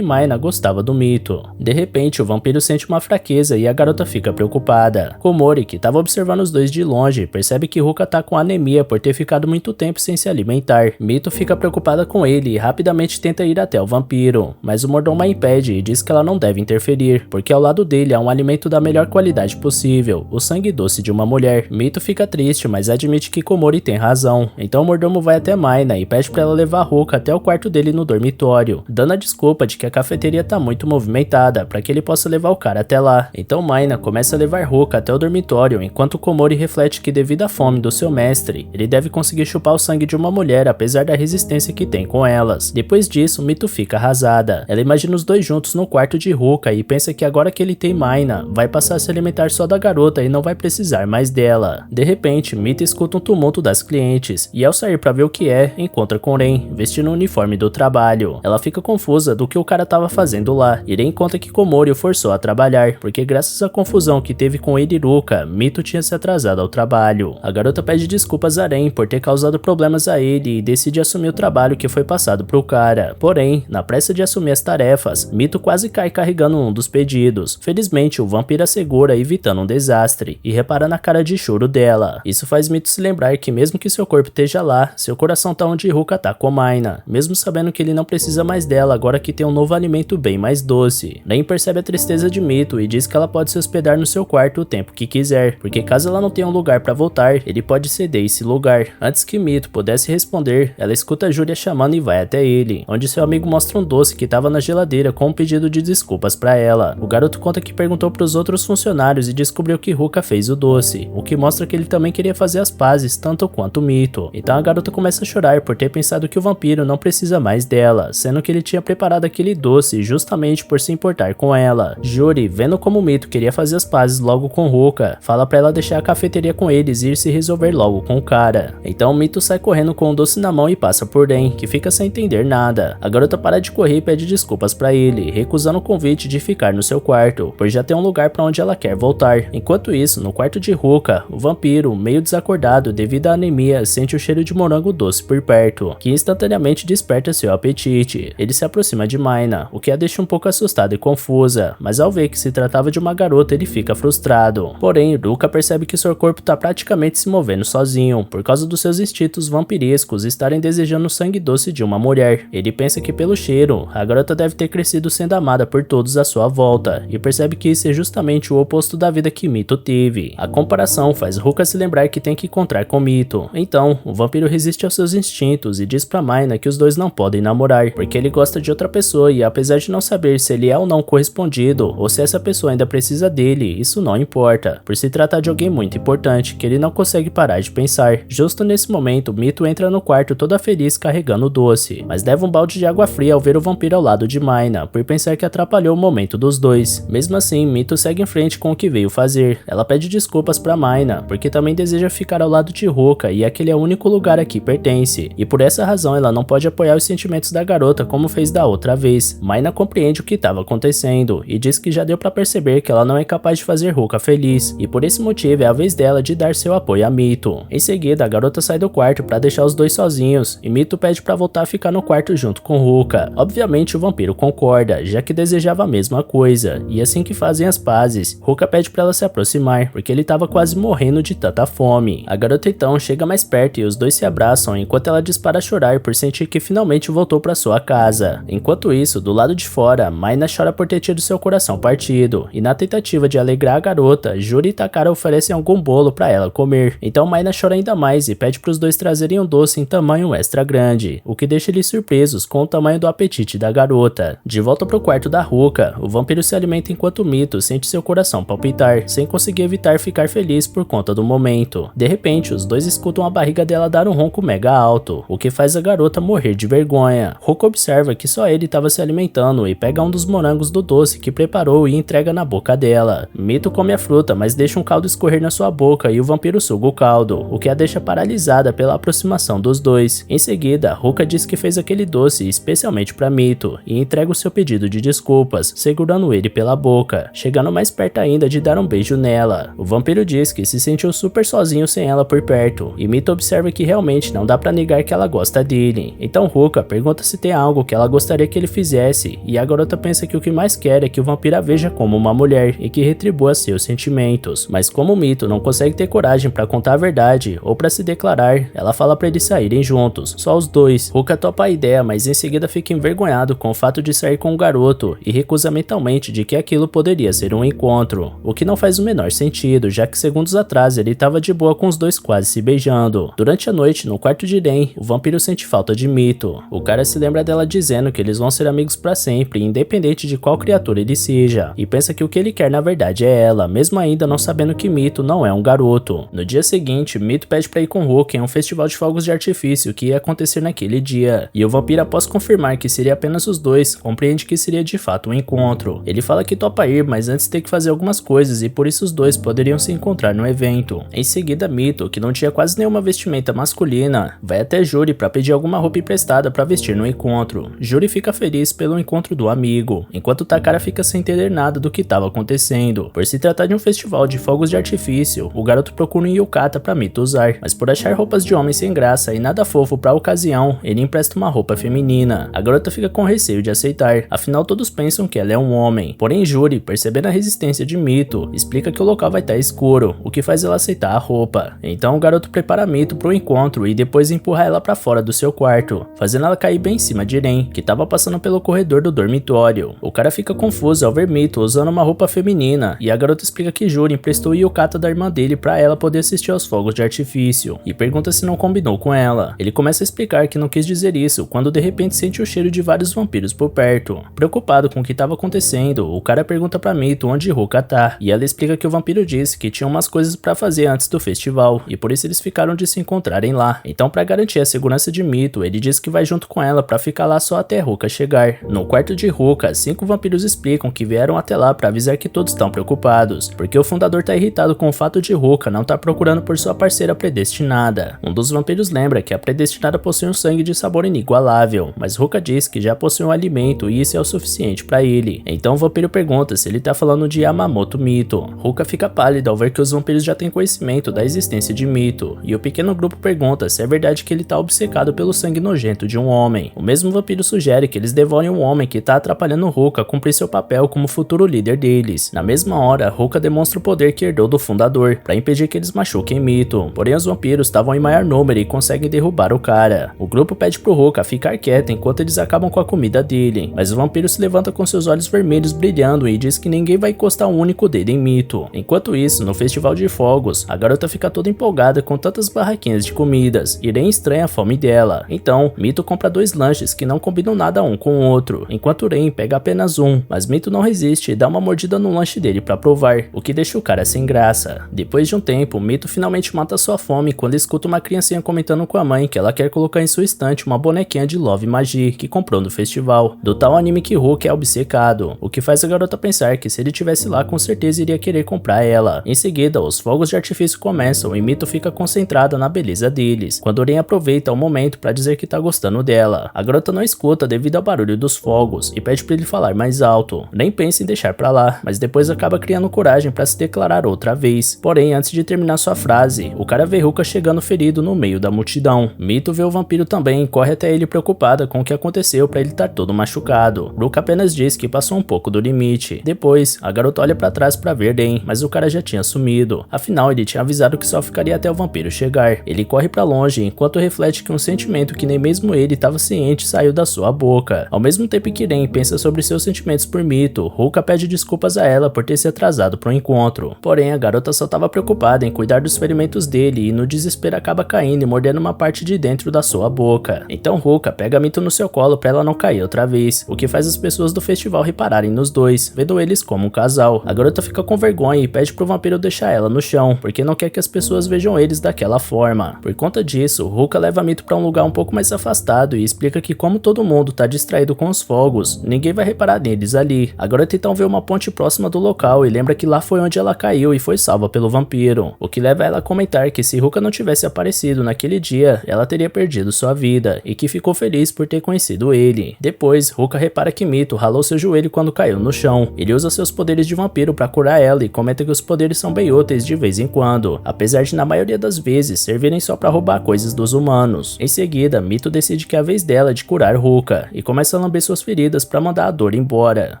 Maina gostava do Mito. De repente, o vampiro sente uma fraqueza e a garota fica preocupada. Komori, que estava observando os dois de longe, percebe que Ruka tá com anemia por ter ficado muito tempo sem se alimentar. Mito fica preocupada com ele e rapidamente tenta ir até o vampiro, mas o mordomo a impede e diz que ela não deve interferir, porque ao lado dele há um alimento da melhor qualidade possível, o sangue doce de uma mulher. Mito fica triste, mas admite que Komori tem razão. Então o mordomo vai até Maina e pede para ela levar Ruka até o quarto dele no dormitório, dando a desculpa de que a cafeteria tá muito movimentada para que ele possa levar o cara até lá. Então Maina começa a levar Ruka até o dormitório, enquanto Komori reflete que devido à fome do seu mestre, ele deve conseguir chupar o sangue de uma mulher apesar da resistência que tem com elas. Depois disso, Mito fica arrasada. Ela imagina os dois juntos no quarto de Ruka e pensa que agora que ele tem Maina, vai passar a se alimentar só da garota e não vai precisar mais dela. De repente, Mito escuta um tumulto das clientes e ao sair para ver o que é, encontra com Ren, vestindo o uniforme do trabalho. Ela fica confusa do que o cara estava fazendo lá e Ren conta que Komori o forçou a trabalhar, porque graças à confusão que teve com ele e Ruka, Mito tinha se atrasado ao trabalho. A garota pede desculpas a Ren por ter causado problemas a ele e decide assumir o trabalho que foi passado pro cara. Porém, na pressa de assumir as tarefas, Mito quase cai carregando um dos pedidos. Felizmente, o vampiro a segura, evitando um desastre, e repara na cara de choro dela. Isso faz Mito se lembrar que mesmo que seu corpo esteja lá, seu coração tá onde Ruka tá com Maina, mesmo sabendo que ele não precisa mais dela agora que tem um novo alimento bem mais doce. Ren percebe a tristeza de Mito e diz que ela pode se hospedar no seu quarto o tempo que quiser, porque caso ela não tenha um lugar para voltar, ele pode ceder esse lugar. Antes que Mito pudesse responder, ela escuta a Júlia chamando e vai até ele, onde seu amigo mostra um doce que estava na geladeira com um pedido de desculpas para ela. O garoto conta que perguntou para os outros funcionários e descobriu que Ruka fez o doce, o que mostra que ele também queria fazer as pazes tanto quanto Mito. Então a garota começa a chorar por ter pensado que o vampiro não precisa mais dela, sendo que ele tinha preparado aquele doce justamente por se importar com ela. Juri, vendo como Mito queria fazer as pazes logo com Ruka, fala para ela deixar a cafeteria com eles e ir se resolver logo com o cara. Então Mito sai correndo com o doce na mão e passa por Ren, que fica sem entender nada. A garota para de correr e pede desculpas para ele, recusando o convite de ficar no seu quarto, pois já tem um lugar para onde ela quer voltar. Enquanto isso, no quarto de Ruka, o vampiro, meio desacordado devido à anemia, sente o cheiro de morango doce por perto, que instantaneamente desperta seu apetite. Ele se aproxima de Maina, o que a deixa um pouco assustada e confusa, mas ao ver que se tratava de uma garota, ele fica frustrado. Porém, Ruka percebe que seu corpo está praticamente se movendo sozinho, por causa dos seus instintos vampirescos estarem desejando o sangue doce de uma mulher. Ele pensa que pelo cheiro, a garota deve ter crescido sendo amada por todos à sua volta, e percebe que isso é justamente o oposto da vida que Mito teve. A comparação faz Ruka se lembrar que tem que encontrar com Mito. Então, o vampiro resiste aos seus instintos e diz pra Maina que os dois não podem namorar, porque ele gosta de outra pessoa e apesar de não saber se ele é ou não correspondido, ou se essa pessoa ainda precisa dele, isso não importa, por se tratar de alguém muito importante que ele não consegue parar de pensar. Justo nesse momento, Mito entra no quarto toda feliz carregando o doce, mas leva um balde de água fria ao ver o vampiro ao lado de Maina, por pensar que atrapalhou o momento dos dois. Mesmo assim, Mito segue em frente com o que veio fazer. Ela pede desculpas pra Maina, porque também deseja ficar ao lado de Ruka e aquele é o único lugar a que pertence, e por essa razão ela não pode apoiar os sentimentos da garota como fez da outra vez. Maina compreende o que estava acontecendo e diz que já deu pra perceber que ela não é capaz de fazer Ruka feliz, e por esse motivo é a vez dela de dar seu apoio a Mito. Em seguida, a garota sai do quarto pra deixar os dois sozinhos, e Mito pede pra voltar a ficar no quarto junto com Ruka. Obviamente o vampiro concorda, já que desejava a mesma coisa, e assim que fazem as pazes, Ruka pede pra ela se aproximar, porque ele tava quase morrendo de tanta fome. A garota então chega mais perto e os dois se abraçam enquanto ela dispara a chorar por sentir que finalmente voltou pra sua casa. Enquanto isso, do lado de fora, Maina chora por ter tido seu coração partido, e na tentativa de alegrar a garota, Juri e Takara oferecem algum bolo pra ela comer. Então Maina chora ainda mais e pede pros dois trazerem um doce em tamanho extra grande, o que deixa eles surpresos com o tamanho do apetite da garota. De volta pro quarto da da Ruka, o vampiro se alimenta enquanto Mito sente seu coração palpitar, sem conseguir evitar ficar feliz por conta do momento. De repente, os dois escutam a barriga dela dar um ronco mega alto, o que faz a garota morrer de vergonha. Ruka observa que só ele estava se alimentando e pega um dos morangos do doce que preparou e entrega na boca dela. Mito come a fruta, mas deixa um caldo escorrer na sua boca e o vampiro suga o caldo, o que a deixa paralisada pela aproximação dos dois. Em seguida, Ruka diz que fez aquele doce especialmente para Mito e entrega o seu pedido de desculpas, segurando ele pela boca, chegando mais perto ainda de dar um beijo nela. O vampiro diz que se sentiu super sozinho sem ela por perto, e Mito observa que realmente não dá pra negar que ela gosta dele. Então Ruka pergunta se tem algo que ela gostaria que ele fizesse, e a garota pensa que o que mais quer é que o vampiro a veja como uma mulher e que retribua seus sentimentos. Mas como Mito não consegue ter coragem pra contar a verdade ou pra se declarar, ela fala pra eles saírem juntos, só os dois. Ruka topa a ideia, mas em seguida fica envergonhado com o fato de sair com o garoto e recusa mentalmente de que aquilo poderia ser um encontro, o que não faz o menor sentido, já que segundos atrás ele estava de boa com os dois quase se beijando. Durante a noite, no quarto de Ren, o vampiro sente falta de Mito. O cara se lembra dela dizendo que eles vão ser amigos pra sempre, independente de qual criatura ele seja, e pensa que o que ele quer na verdade é ela, mesmo ainda não sabendo que Mito não é um garoto. No dia seguinte, Mito pede pra ir com Ruka em um festival de fogos de artifício que ia acontecer naquele dia, e o vampiro, após confirmar que seria apenas os dois, compreende que seria de fato um encontro. Ele fala que topa ir, mas antes tem que fazer algumas coisas e por isso os dois poderiam se encontrar no evento. Em seguida, Mito, que não tinha quase nenhuma vestimenta masculina, vai até Juri para pedir alguma roupa emprestada para vestir no encontro. Juri fica feliz pelo encontro do amigo, enquanto Takara fica sem entender nada do que estava acontecendo. Por se tratar de um festival de fogos de artifício, o garoto procura um yukata para Mito usar, mas por achar roupas de homem sem graça e nada fofo para a ocasião, ele empresta uma roupa feminina. A garota fica com receio de aceitar, afinal todos pensam que ela é um homem. Porém Juri, percebendo a resistência de Mito, explica que o local vai estar escuro, o que faz ela aceitar a roupa. Então o garoto prepara Mito pro encontro e depois empurra ela para fora do seu quarto, fazendo ela cair bem em cima de Ren, que estava passando pelo corredor do dormitório. O cara fica confuso ao ver Mito usando uma roupa feminina, e a garota explica que Juri emprestou o yukata da irmã dele para ela poder assistir aos fogos de artifício, e pergunta se não combinou com ela. Ele começa a explicar que não quis dizer isso, quando de repente sente o cheiro de vários vampiros por perto. Preocupado com o que estava acontecendo, o cara pergunta pra Mito onde Ruka tá, e ela explica que o vampiro disse que tinha umas coisas pra fazer antes do festival, e por isso eles ficaram de se encontrarem lá. Então, pra garantir a segurança de Mito, ele diz que vai junto com ela pra ficar lá só até Ruka chegar. No quarto de Ruka, 5 vampiros explicam que vieram até lá pra avisar que todos estão preocupados, porque o fundador tá irritado com o fato de Ruka não tá procurando por sua parceira predestinada. Um dos vampiros lembra que a predestinada possui um sangue de sabor inigualável, mas Ruka diz que já possui um alimento e isso é o suficiente pra ele. Então o vampiro pergunta se ele tá falando de Yamamoto Mito. Ruka fica pálida ao ver que os vampiros já têm conhecimento da existência de Mito, e o pequeno grupo pergunta se é verdade que ele tá obcecado pelo sangue nojento de um homem. O mesmo vampiro sugere que eles devorem um homem que tá atrapalhando Ruka a cumprir seu papel como futuro líder deles. Na mesma hora, Ruka demonstra o poder que herdou do fundador, pra impedir que eles machuquem Mito, porém os vampiros estavam em maior número e conseguem derrubar o cara. O grupo pede pro Ruka ficar quieto enquanto eles acabam com a comida dele, mas o vampiro se levanta com seus olhos vermelhos brilhando e diz que ninguém vai encostar um único dedo em Mito. Enquanto isso, no festival de fogos, a garota fica toda empolgada com tantas barraquinhas de comidas, e Ren estranha a fome dela. Então, Mito compra 2 lanches que não combinam nada um com o outro, enquanto Ren pega apenas um, mas Mito não resiste e dá uma mordida no lanche dele pra provar, o que deixa o cara sem graça. Depois de um tempo, Mito finalmente mata sua fome quando escuta uma criancinha comentando com a mãe que ela quer colocar em sua estante uma bonequinha de Love Magie que comprou no festival, do tal anime que Ruka é obcecado, o que faz a garota pensar que se ele tivesse lá com certeza iria querer comprar ela. Em seguida, os fogos de artifício começam e Mito fica concentrada na beleza deles, quando Ren aproveita o momento pra dizer que tá gostando dela. A garota não escuta devido ao barulho dos fogos e pede pra ele falar mais alto. Nem pensa em deixar pra lá, mas depois acaba criando coragem pra se declarar outra vez. Porém, antes de terminar sua frase, o cara vê Ruka chegando ferido no meio da multidão. Mito vê o vampiro também e corre até ele preocupada com o que aconteceu pra ele estar todo machucado. Ruka apenas diz que passou um pouco do limite. Depois, a garota olha pra trás pra ver Ren, mas o cara já tinha sumido. Afinal, ele tinha avisado que só ficaria até o vampiro chegar. Ele corre pra longe enquanto reflete que um sentimento que nem mesmo ele estava ciente saiu da sua boca. Ao mesmo tempo que Ren pensa sobre seus sentimentos por Mito, Ruka pede desculpas a ela por ter se atrasado pro encontro. Porém, a garota só estava preocupada em cuidar dos ferimentos dele e no desespero acaba caindo e mordendo uma parte de dentro da sua boca. Então Ruka pega Mito no seu colo pra ela não cair outra vez, o que faz as pessoas pessoas do festival repararem nos dois, vendo eles como um casal. A garota fica com vergonha e pede pro vampiro deixar ela no chão, porque não quer que as pessoas vejam eles daquela forma. Por conta disso, Ruka leva Mito pra um lugar um pouco mais afastado e explica que como todo mundo tá distraído com os fogos, ninguém vai reparar neles ali. A garota então vê uma ponte próxima do local e lembra que lá foi onde ela caiu e foi salva pelo vampiro, o que leva ela a comentar que se Ruka não tivesse aparecido naquele dia, ela teria perdido sua vida, e que ficou feliz por ter conhecido ele. Depois, Ruka repara que Mito ralou seu joelho quando caiu no chão. Ele usa seus poderes de vampiro para curar ela e comenta que os poderes são bem úteis de vez em quando, apesar de na maioria das vezes servirem só para roubar coisas dos humanos. Em seguida, Mito decide que é a vez dela de curar Ruka e começa a lamber suas feridas para mandar a dor embora.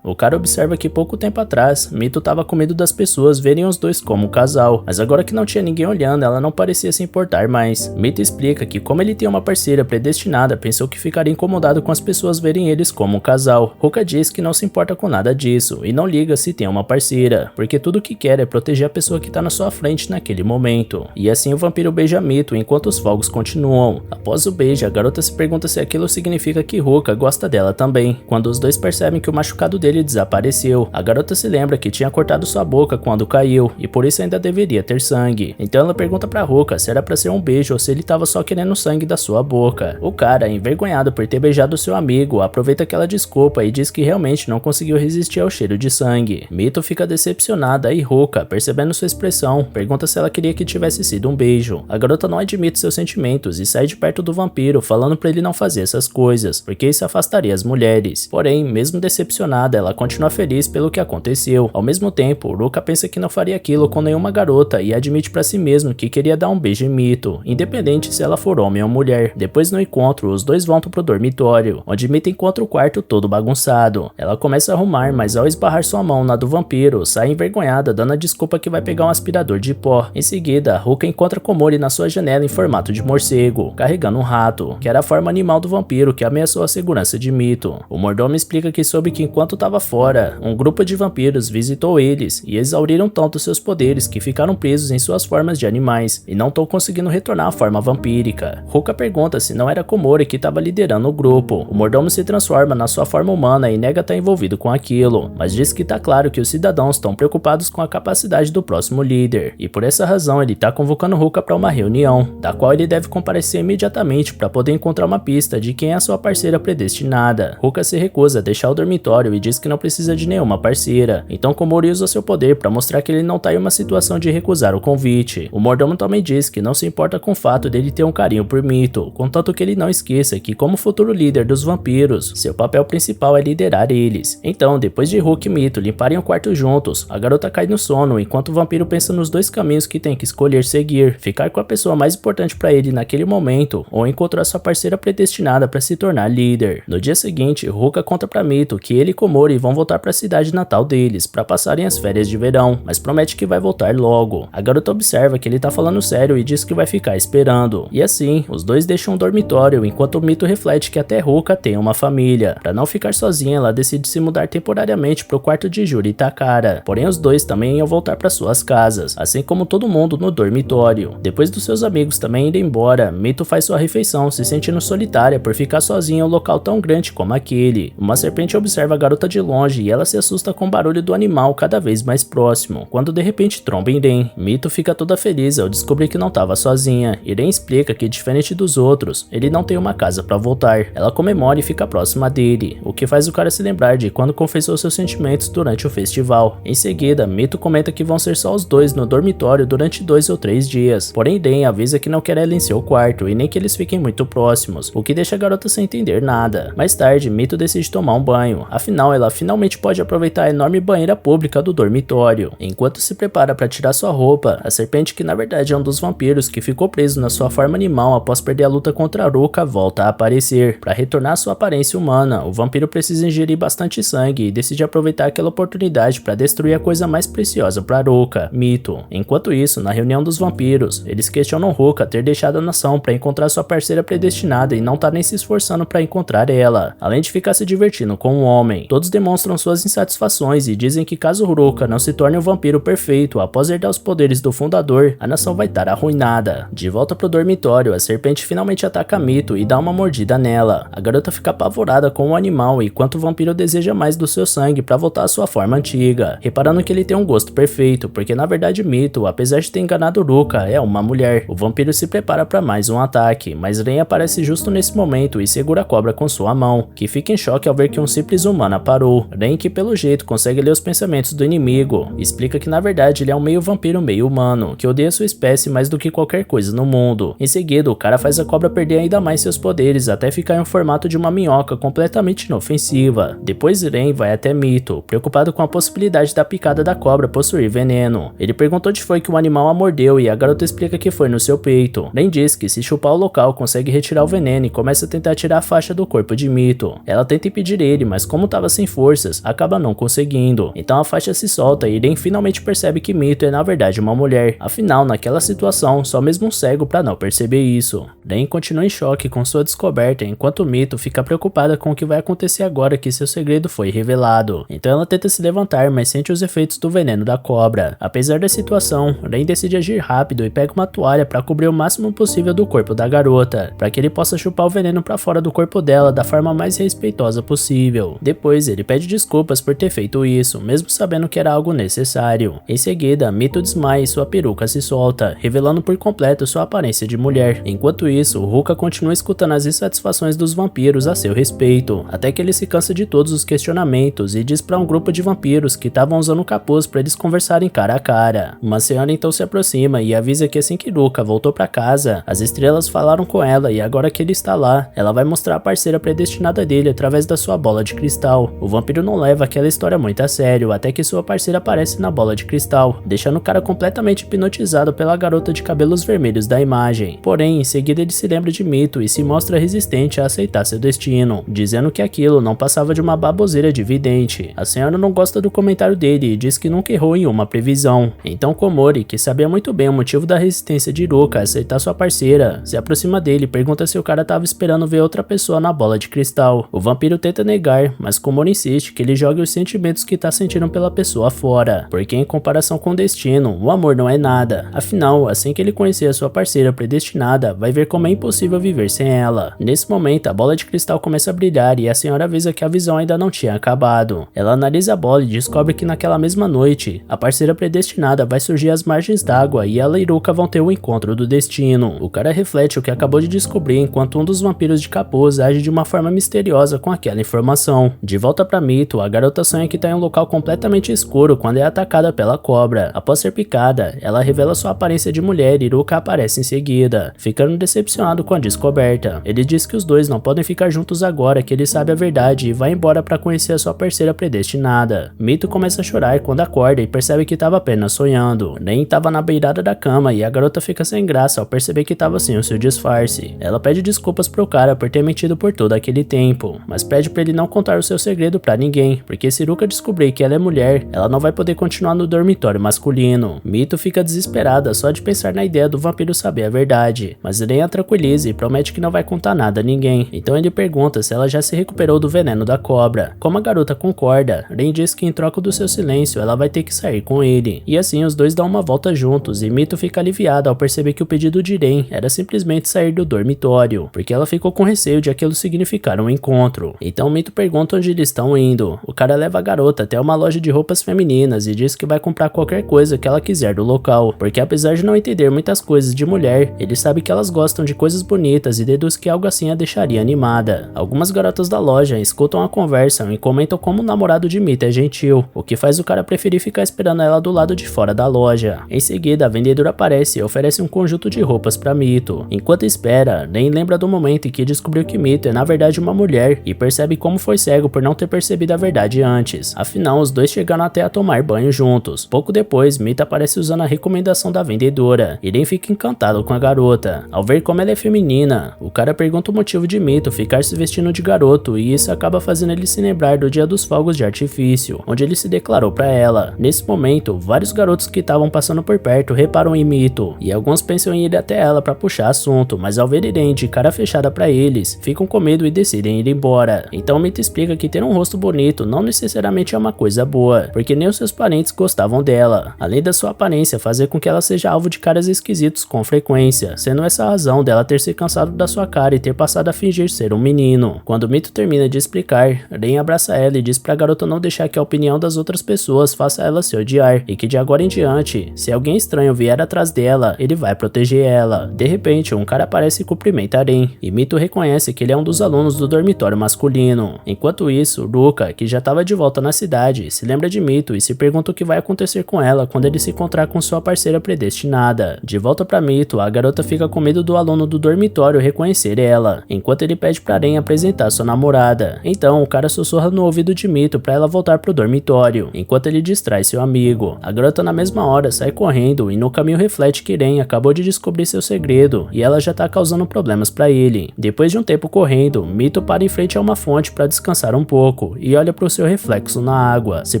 O cara observa que pouco tempo atrás, Mito estava com medo das pessoas verem os dois como um casal, mas agora que não tinha ninguém olhando, ela não parecia se importar mais. Mito explica que como ele tem uma parceira predestinada, pensou que ficaria incomodado com as pessoas verem eles como um casal. Ruka diz que não se importa com nada disso e não liga se tem uma parceira, porque tudo que quer é proteger a pessoa que tá na sua frente naquele momento. E assim o vampiro beija Mito enquanto os fogos continuam. Após o beijo, a garota se pergunta se aquilo significa que Ruka gosta dela também. Quando os dois percebem que o machucado dele desapareceu, a garota se lembra que tinha cortado sua boca quando caiu e por isso ainda deveria ter sangue. Então ela pergunta pra Ruka se era pra ser um beijo ou se ele tava só querendo sangue da sua boca. O cara, envergonhado por ter beijado seu amigo, aproveita aquela desculpa e diz que realmente não conseguiu resistir ao cheiro de sangue. Mito fica decepcionada e Ruka, percebendo sua expressão, pergunta se ela queria que tivesse sido um beijo. A garota não admite seus sentimentos e sai de perto do vampiro, falando pra ele não fazer essas coisas, porque isso afastaria as mulheres. Porém, mesmo decepcionada, ela continua feliz pelo que aconteceu. Ao mesmo tempo, Ruka pensa que não faria aquilo com nenhuma garota e admite pra si mesmo que queria dar um beijo em Mito, independente se ela for homem ou mulher. Depois no encontro, os dois voltam pro dormitório, onde Mito encontra o quarto todo bagunçado. Ela começa a arrumar, mas ao esbarrar sua mão na do vampiro, sai envergonhada, dando a desculpa que vai pegar um aspirador de pó. Em seguida, Ruka encontra Komori na sua janela em formato de morcego, carregando um rato, que era a forma animal do vampiro que ameaçou a segurança de Mito. O mordomo explica que soube que enquanto estava fora, um grupo de vampiros visitou eles e exauriram tanto seus poderes que ficaram presos em suas formas de animais e não estão conseguindo retornar à forma vampírica. Ruka pergunta se não era Komori que estava liderando o grupo. O mordomo se transforma na sua forma humana e nega estar envolvido com aquilo, mas diz que tá claro que os cidadãos estão preocupados com a capacidade do próximo líder, e por essa razão ele tá convocando Ruka para uma reunião, da qual ele deve comparecer imediatamente para poder encontrar uma pista de quem é a sua parceira predestinada. Ruka se recusa a deixar o dormitório e diz que não precisa de nenhuma parceira, então Komori usa seu poder para mostrar que ele não tá em uma situação de recusar o convite. O mordomo também diz que não se importa com o fato dele ter um carinho por Mito, contanto que ele não esqueça que como futuro líder dos vampiros, seu papel principal é liderar eles. Então, depois de Ruka e Mito limparem o quarto juntos, a garota cai no sono enquanto o vampiro pensa nos dois caminhos que tem que escolher seguir: ficar com a pessoa mais importante para ele naquele momento ou encontrar sua parceira predestinada para se tornar líder. No dia seguinte, Ruka conta para Mito que ele e Komori vão voltar para a cidade natal deles para passarem as férias de verão, mas promete que vai voltar logo. A garota observa que ele tá falando sério e diz que vai ficar esperando. E assim, os dois deixam um dormitório enquanto o Mito reflete que até Ruka tem uma família. Para não ficar sozinha, ela decide se mudar temporariamente pro quarto de Juri e Takara. Porém, os dois também iam voltar para suas casas, assim como todo mundo no dormitório. Depois dos seus amigos também irem embora, Mito faz sua refeição, se sentindo solitária por ficar sozinha em um local tão grande como aquele. Uma serpente observa a garota de longe e ela se assusta com o barulho do animal cada vez mais próximo, quando de repente tromba Irem. Mito fica toda feliz ao descobrir que não estava sozinha. Irem explica que, diferente dos outros, ele não tem uma casa para voltar. Ela comemora e fica próxima dele, o que faz o cara se lembrar de quando confessou seus sentimentos durante o festival. Em seguida, Mito comenta que vão ser só os dois no dormitório durante 2 ou 3 dias, porém Irem avisa que não quer ela em seu quarto e nem que eles fiquem muito próximos, o que deixa a garota sem entender nada. Mais tarde, Mito decide tomar um banho, afinal ela finalmente pode aproveitar a enorme banheira pública do dormitório. Enquanto se prepara para tirar sua roupa, a serpente, que na verdade é um dos vampiros que ficou preso na sua forma animal após perder a luta contra Ruka, volta a aparecer. Para retornar à sua aparência humana, o vampiro precisa ingerir bastante sangue e decide aproveitar aquela oportunidade para destruir a coisa mais preciosa para Ruka, Mito. Enquanto isso, na reunião dos vampiros, eles questionam Ruka ter deixado a nação para encontrar sua parceira predestinada e não tá nem se esforçando para encontrar ela, além de ficar se divertindo com um homem. Todos demonstram suas insatisfações e dizem que caso Ruka não se torne o vampiro perfeito após herdar os poderes do fundador, a nação vai estar arruinada. De volta pro dormitório, a serpente finalmente ataca Mito e dá uma mordida nela. A garota fica apavorada com o animal e quando enquanto o vampiro deseja mais do seu sangue para voltar à sua forma antiga, reparando que ele tem um gosto perfeito, porque na verdade Mito, apesar de ter enganado Ruka, é uma mulher. O vampiro se prepara para mais um ataque, mas Ren aparece justo nesse momento e segura a cobra com sua mão, que fica em choque ao ver que um simples humano parou. Ren, que pelo jeito consegue ler os pensamentos do inimigo, explica que na verdade ele é um meio vampiro meio humano, que odeia sua espécie mais do que qualquer coisa no mundo. Em seguida, o cara faz a cobra perder ainda mais seus poderes, até ficar em um formato de uma minhoca completamente inofensiva. Depois Ren vai até Mito, preocupado com a possibilidade da picada da cobra possuir veneno. Ele pergunta onde foi que o animal a mordeu e a garota explica que foi no seu peito. Ren diz que se chupar o local consegue retirar o veneno e começa a tentar tirar a faixa do corpo de Mito. Ela tenta impedir ele, mas como estava sem forças, acaba não conseguindo. Então a faixa se solta e Ren finalmente percebe que Mito é na verdade uma mulher. Afinal, naquela situação, só mesmo um cego para não perceber isso. Ren continua em choque com sua descoberta, enquanto Mito fica preocupada com o que vai acontecer agora que seu segredo foi revelado. Então ela tenta se levantar, mas sente os efeitos do veneno da cobra. Apesar da situação, Ren decide agir rápido e pega uma toalha para cobrir o máximo possível do corpo da garota, para que ele possa chupar o veneno para fora do corpo dela da forma mais respeitosa possível. Depois ele pede desculpas por ter feito isso, mesmo sabendo que era algo necessário. Em seguida, Mito desmaia e sua peruca se solta, revelando por completo sua aparência de mulher. Enquanto isso, Ruka continua escutando as insatisfações dos vampiros a seu respeito, até que ele se cansa de todos os questionamentos e diz para um grupo de vampiros que estavam usando o capuz para eles conversarem cara a cara. Uma senhora então se aproxima e avisa que assim que Ruka voltou para casa, as estrelas falaram com ela e agora que ele está lá, ela vai mostrar a parceira predestinada dele através da sua bola de cristal. O vampiro não leva aquela história muito a sério, até que sua parceira aparece na bola de cristal, deixando o cara completamente hipnotizado pela garota de cabelos vermelhos da imagem. Porém, em seguida ele se lembra de Mito e se mostra resistente a aceitar seu destino, dizendo que aquilo não passava de uma baboseira de vidente. A senhora não gosta do comentário dele e diz que nunca errou em uma previsão. Então Komori, que sabia muito bem o motivo da resistência de Ruka a aceitar sua parceira, se aproxima dele e pergunta se o cara estava esperando ver outra pessoa na bola de cristal. O vampiro tenta negar, mas Komori insiste que ele jogue os sentimentos que está sentindo pela pessoa fora, porque em comparação com o destino, o amor não é nada. Afinal, assim que ele conhecer a sua parceira predestinada, vai ver como é impossível viver sem ela. Nesse momento, a bola de cristal começa a brilhar e a senhora avisa que a visão ainda não tinha acabado. Ela analisa a bola e descobre que naquela mesma noite, a parceira predestinada vai surgir às margens d'água e ela e Ruka vão ter o encontro do destino. O cara reflete o que acabou de descobrir enquanto um dos vampiros de capuz age de uma forma misteriosa com aquela informação. De volta pra Mito, a garota sonha que tá em um local completamente escuro quando é atacada pela cobra. Após ser picada, ela revela sua aparência de mulher e Ruka aparece em seguida, ficando decepcionado com a descoberta. Ele diz que os dois não podem ficar juntos agora que ele sabe a verdade e vai embora para conhecer a sua parceira predestinada. Mito começa a chorar quando acorda e percebe que estava apenas sonhando. Ren estava na beirada da cama e a garota fica sem graça ao perceber que estava sem o seu disfarce. Ela pede desculpas pro cara por ter mentido por todo aquele tempo, mas pede para ele não contar o seu segredo para ninguém, porque se Ruka descobrir que ela é mulher, ela não vai poder continuar no dormitório masculino. Mito fica desesperada só de pensar na ideia do vampiro saber a verdade, mas Ren a tranquiliza e promete que não vai contar nada a ninguém. Então ele pergunta se ela já se recuperou do veneno da cobra. Como a garota concorda, Ren diz que em troca do seu silêncio ela vai ter que sair com ele. E assim os dois dão uma volta juntos e Mito fica aliviada ao perceber que o pedido de Ren era simplesmente sair do dormitório, porque ela ficou com receio de aquilo significar um encontro. Então Mito pergunta onde eles estão indo. O cara leva a garota até uma loja de roupas femininas e diz que vai comprar qualquer coisa que ela quiser do local, porque apesar de não entender muitas coisas de mulher, ele sabe que elas gostam de coisas bonitas e deduz que algo assim a deixaria animada. Algumas garotas da loja escutam a conversa e comentam como o namorado de Mito é gentil, o que faz o cara preferir ficar esperando ela do lado de fora da loja. Em seguida, a vendedora aparece e oferece um conjunto de roupas para Mito. Enquanto espera, Ren lembra do momento em que descobriu que Mito é na verdade uma mulher e percebe como foi cego por não ter percebido a verdade antes. Afinal, os dois chegaram até a tomar banho juntos. Pouco depois, Mito aparece usando a recomendação da vendedora e Ren fica encantado com a garota. Ao ver como ela é feminina, o cara pergunta o motivo de Mito ficar se vestindo de garoto e isso acaba fazendo ele se lembrar do dia dos fogos de artifício, onde ele se declarou pra ela. Nesse momento, vários garotos que estavam passando por perto reparam em Mito e alguns pensam em ir até ela pra puxar assunto, mas ao ver Ren de cara fechada pra eles, ficam com medo e decidem ir embora. Então Mito explica que ter um rosto bonito não necessariamente é uma coisa boa, porque nem os seus parentes gostavam dela, além da sua aparência fazer com que ela seja alvo de caras esquisitos com frequência, sendo essa a razão dela ter se cansado da sua cara e ter passado a fingir ser um menino. Quando Mito termina de explicar explicar, Ren abraça ela e diz pra garota não deixar que a opinião das outras pessoas faça ela se odiar, e que de agora em diante, se alguém estranho vier atrás dela, ele vai proteger ela. De repente, um cara aparece e cumprimenta Ren, e Mito reconhece que ele é um dos alunos do dormitório masculino. Enquanto isso, Ruka, que já estava de volta na cidade, se lembra de Mito e se pergunta o que vai acontecer com ela quando ele se encontrar com sua parceira predestinada. De volta pra Mito, a garota fica com medo do aluno do dormitório reconhecer ela, enquanto ele pede pra Ren apresentar sua namorada. Então, o cara sussurra no ouvido de Mito pra ela voltar pro dormitório, enquanto ele distrai seu amigo. A garota na mesma hora sai correndo e no caminho reflete que Ren acabou de descobrir seu segredo e ela já tá causando problemas pra ele. Depois de um tempo correndo, Mito para em frente a uma fonte pra descansar um pouco e olha pro seu reflexo na água, se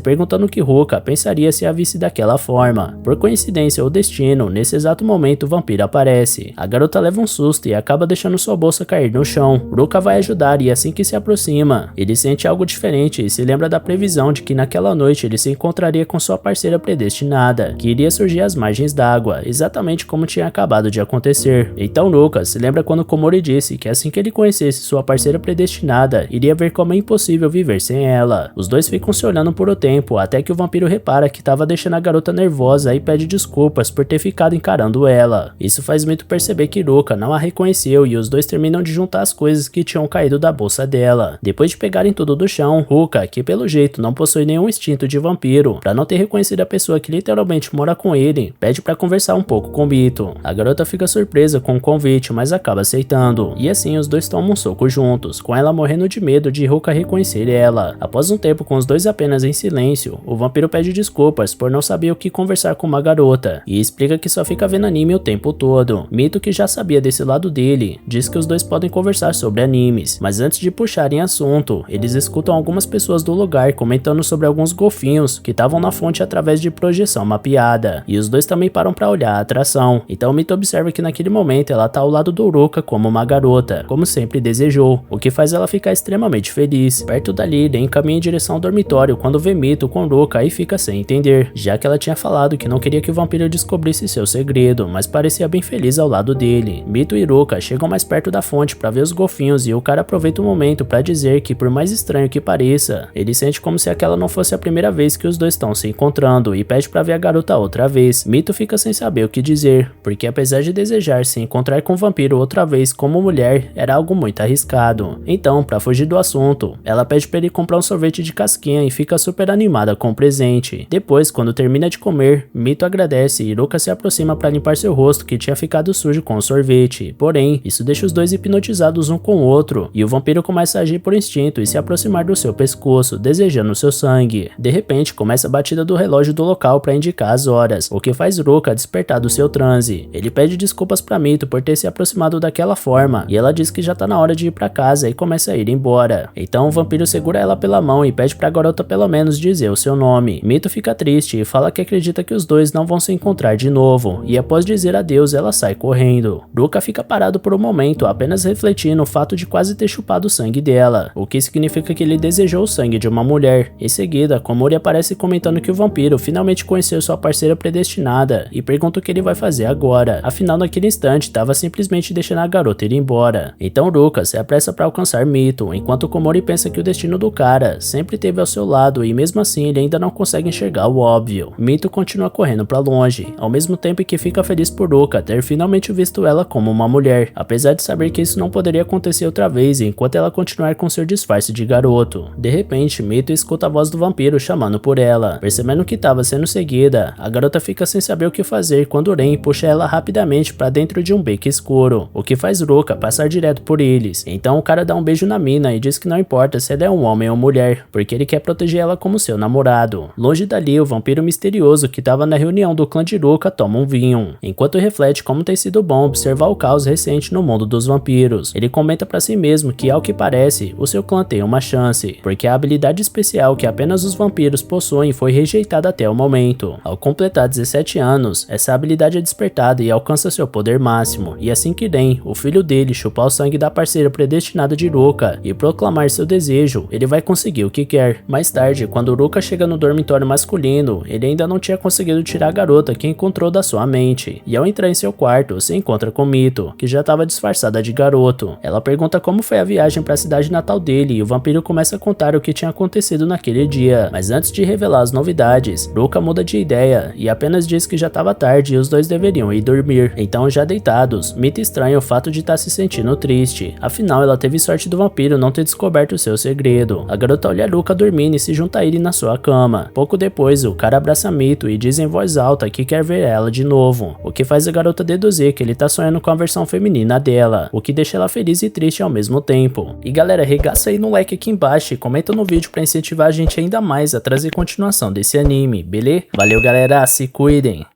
perguntando o que Ruka pensaria se a visse daquela forma. Por coincidência ou destino, nesse exato momento o vampiro aparece. A garota leva um susto e acaba deixando sua bolsa cair no chão. Ruka vai ajudar e assim que se aproxima, ele sente algo diferente e se lembra da previsão de que naquela noite ele se encontraria com sua parceira predestinada, que iria surgir às margens d'água, exatamente como tinha acabado de acontecer. Então Ruka se lembra quando Komori disse que assim que ele conhecesse sua parceira predestinada, iria ver como é impossível viver sem ela. Os dois ficam se olhando por um tempo, até que o vampiro repara que estava deixando a garota nervosa e pede desculpas por ter ficado encarando ela. Isso faz Mito perceber que Ruka não a reconheceu e os dois terminam de juntar as coisas que tinham caído da bolsa dela. Depois de pegarem tudo do chão, Ruka, que pelo jeito não possui nenhum instinto de vampiro, pra não ter reconhecido a pessoa que literalmente mora com ele, pede pra conversar um pouco com Mito. A garota fica surpresa com o convite, mas acaba aceitando, e assim os dois tomam um soco juntos, com ela morrendo de medo de Ruka reconhecer ela. Após um tempo com os dois apenas em silêncio, o vampiro pede desculpas por não saber o que conversar com uma garota, e explica que só fica vendo anime o tempo todo. Mito, que já sabia desse lado dele, diz que os dois podem conversar sobre animes, mas antes de puxarem assunto, eles escutam algumas pessoas do lugar comentando sobre alguns golfinhos que estavam na fonte através de projeção mapeada, e os dois também param pra olhar a atração. Então Mito observa que naquele momento ela tá ao lado do Ruka como uma garota, como sempre desejou, o que faz ela ficar extremamente feliz. Perto dali, Ren caminha em direção ao dormitório quando vê Mito com Ruka e fica sem entender, já que ela tinha falado que não queria que o vampiro descobrisse seu segredo, mas parecia bem feliz ao lado dele. Mito e Ruka chegam mais perto da fonte pra ver os golfinhos e o cara aproveita o momento pra dizer que, por mais estranho que pareça, ele sente como se aquela não fosse a primeira vez que os dois estão se encontrando e pede pra ver a garota outra vez. Mito fica sem saber o que dizer, porque apesar de desejar se encontrar com o vampiro outra vez como mulher, era algo muito arriscado. Então, pra fugir do assunto, ela pede pra ele comprar um sorvete de casquinha e fica super animada com o presente. Depois, quando termina de comer, Mito agradece e Ruka se aproxima pra limpar seu rosto que tinha ficado sujo com o sorvete. Porém, isso deixa os dois hipnotizados um com o outro, e o vampiro começa a agir por instinto e se aproximar do seu pescoço, desejando seu sangue. De repente, começa a batida do relógio do local pra indicar as horas, o que faz Ruka despertar do seu transe. Ele pede desculpas pra Mito por ter se aproximado daquela forma, e ela diz que já tá na hora de ir pra casa e começa a ir embora. Então o vampiro segura ela pela mão e pede pra garota pelo menos dizer o seu nome. Mito fica triste e fala que acredita que os dois não vão se encontrar de novo, e após dizer adeus ela sai correndo. Ruka fica parado por um momento, apenas refletindo o fato de quase ter chupado o sangue dela, o que significa que ele desejou o sangue de uma mulher. Em seguida, Komori aparece comentando que o vampiro finalmente conheceu sua parceira predestinada e pergunta o que ele vai fazer agora, afinal naquele instante estava simplesmente deixando a garota ir embora. Então Ruka se apressa para alcançar Mito, enquanto Komori pensa que o destino do cara sempre esteve ao seu lado e mesmo assim ele ainda não consegue enxergar o óbvio. Mito continua correndo para longe, ao mesmo tempo que fica feliz por Ruka ter finalmente visto ela como uma mulher, apesar de saber que isso não poderia acontecer outra vez enquanto ela continuar com seu disfarce de garoto. De repente, Mito escuta a voz do vampiro chamando por ela. Percebendo que estava sendo seguida, a garota fica sem saber o que fazer quando Ren puxa ela rapidamente para dentro de um beco escuro, o que faz Ruka passar direto por eles. Então o cara dá um beijo na mina e diz que não importa se ela é um homem ou mulher, porque ele quer proteger ela como seu namorado. Longe dali, o vampiro misterioso que estava na reunião do clã de Ruka toma um vinho, enquanto reflete como tem sido bom observar o caos recente no mundo dos vampiros. Ele comenta para si mesmo que, ao que parece, o seu clã tem uma chance, porque a habilidade especial que apenas os vampiros possuem foi rejeitada até o momento. Ao completar 17 anos, essa habilidade é despertada e alcança seu poder máximo, e assim que Ren, o filho dele, chupar o sangue da parceira predestinada de Ruka e proclamar seu desejo, ele vai conseguir o que quer. Mais tarde, quando Ruka chega no dormitório masculino, ele ainda não tinha conseguido tirar a garota que encontrou da sua mente, e ao entrar em seu quarto, se encontra com Mito, que já estava disfarçada de garoto. Ela pergunta como foi a viagem para a cidade natal dele e o vampiro começa a contar o que tinha acontecido naquele dia. Mas antes de revelar as novidades, Ruka muda de ideia e apenas diz que já estava tarde e os dois deveriam ir dormir. Então, já deitados, Mita estranha o fato de estar se sentindo triste. Afinal, ela teve sorte do vampiro não ter descoberto o seu segredo. A garota olha Ruka dormindo e se junta a ele na sua cama. Pouco depois, o cara abraça Mito e diz em voz alta que quer ver ela de novo, o que faz a garota deduzir que ele tá sonhando com a versão feminina dela, o que deixa ela feliz e triste ao mesmo tempo. E galera, regaça aí no like aqui embaixo e comenta no vídeo pra incentivar a gente ainda mais a trazer continuação desse anime, beleza? Valeu galera, se cuidem!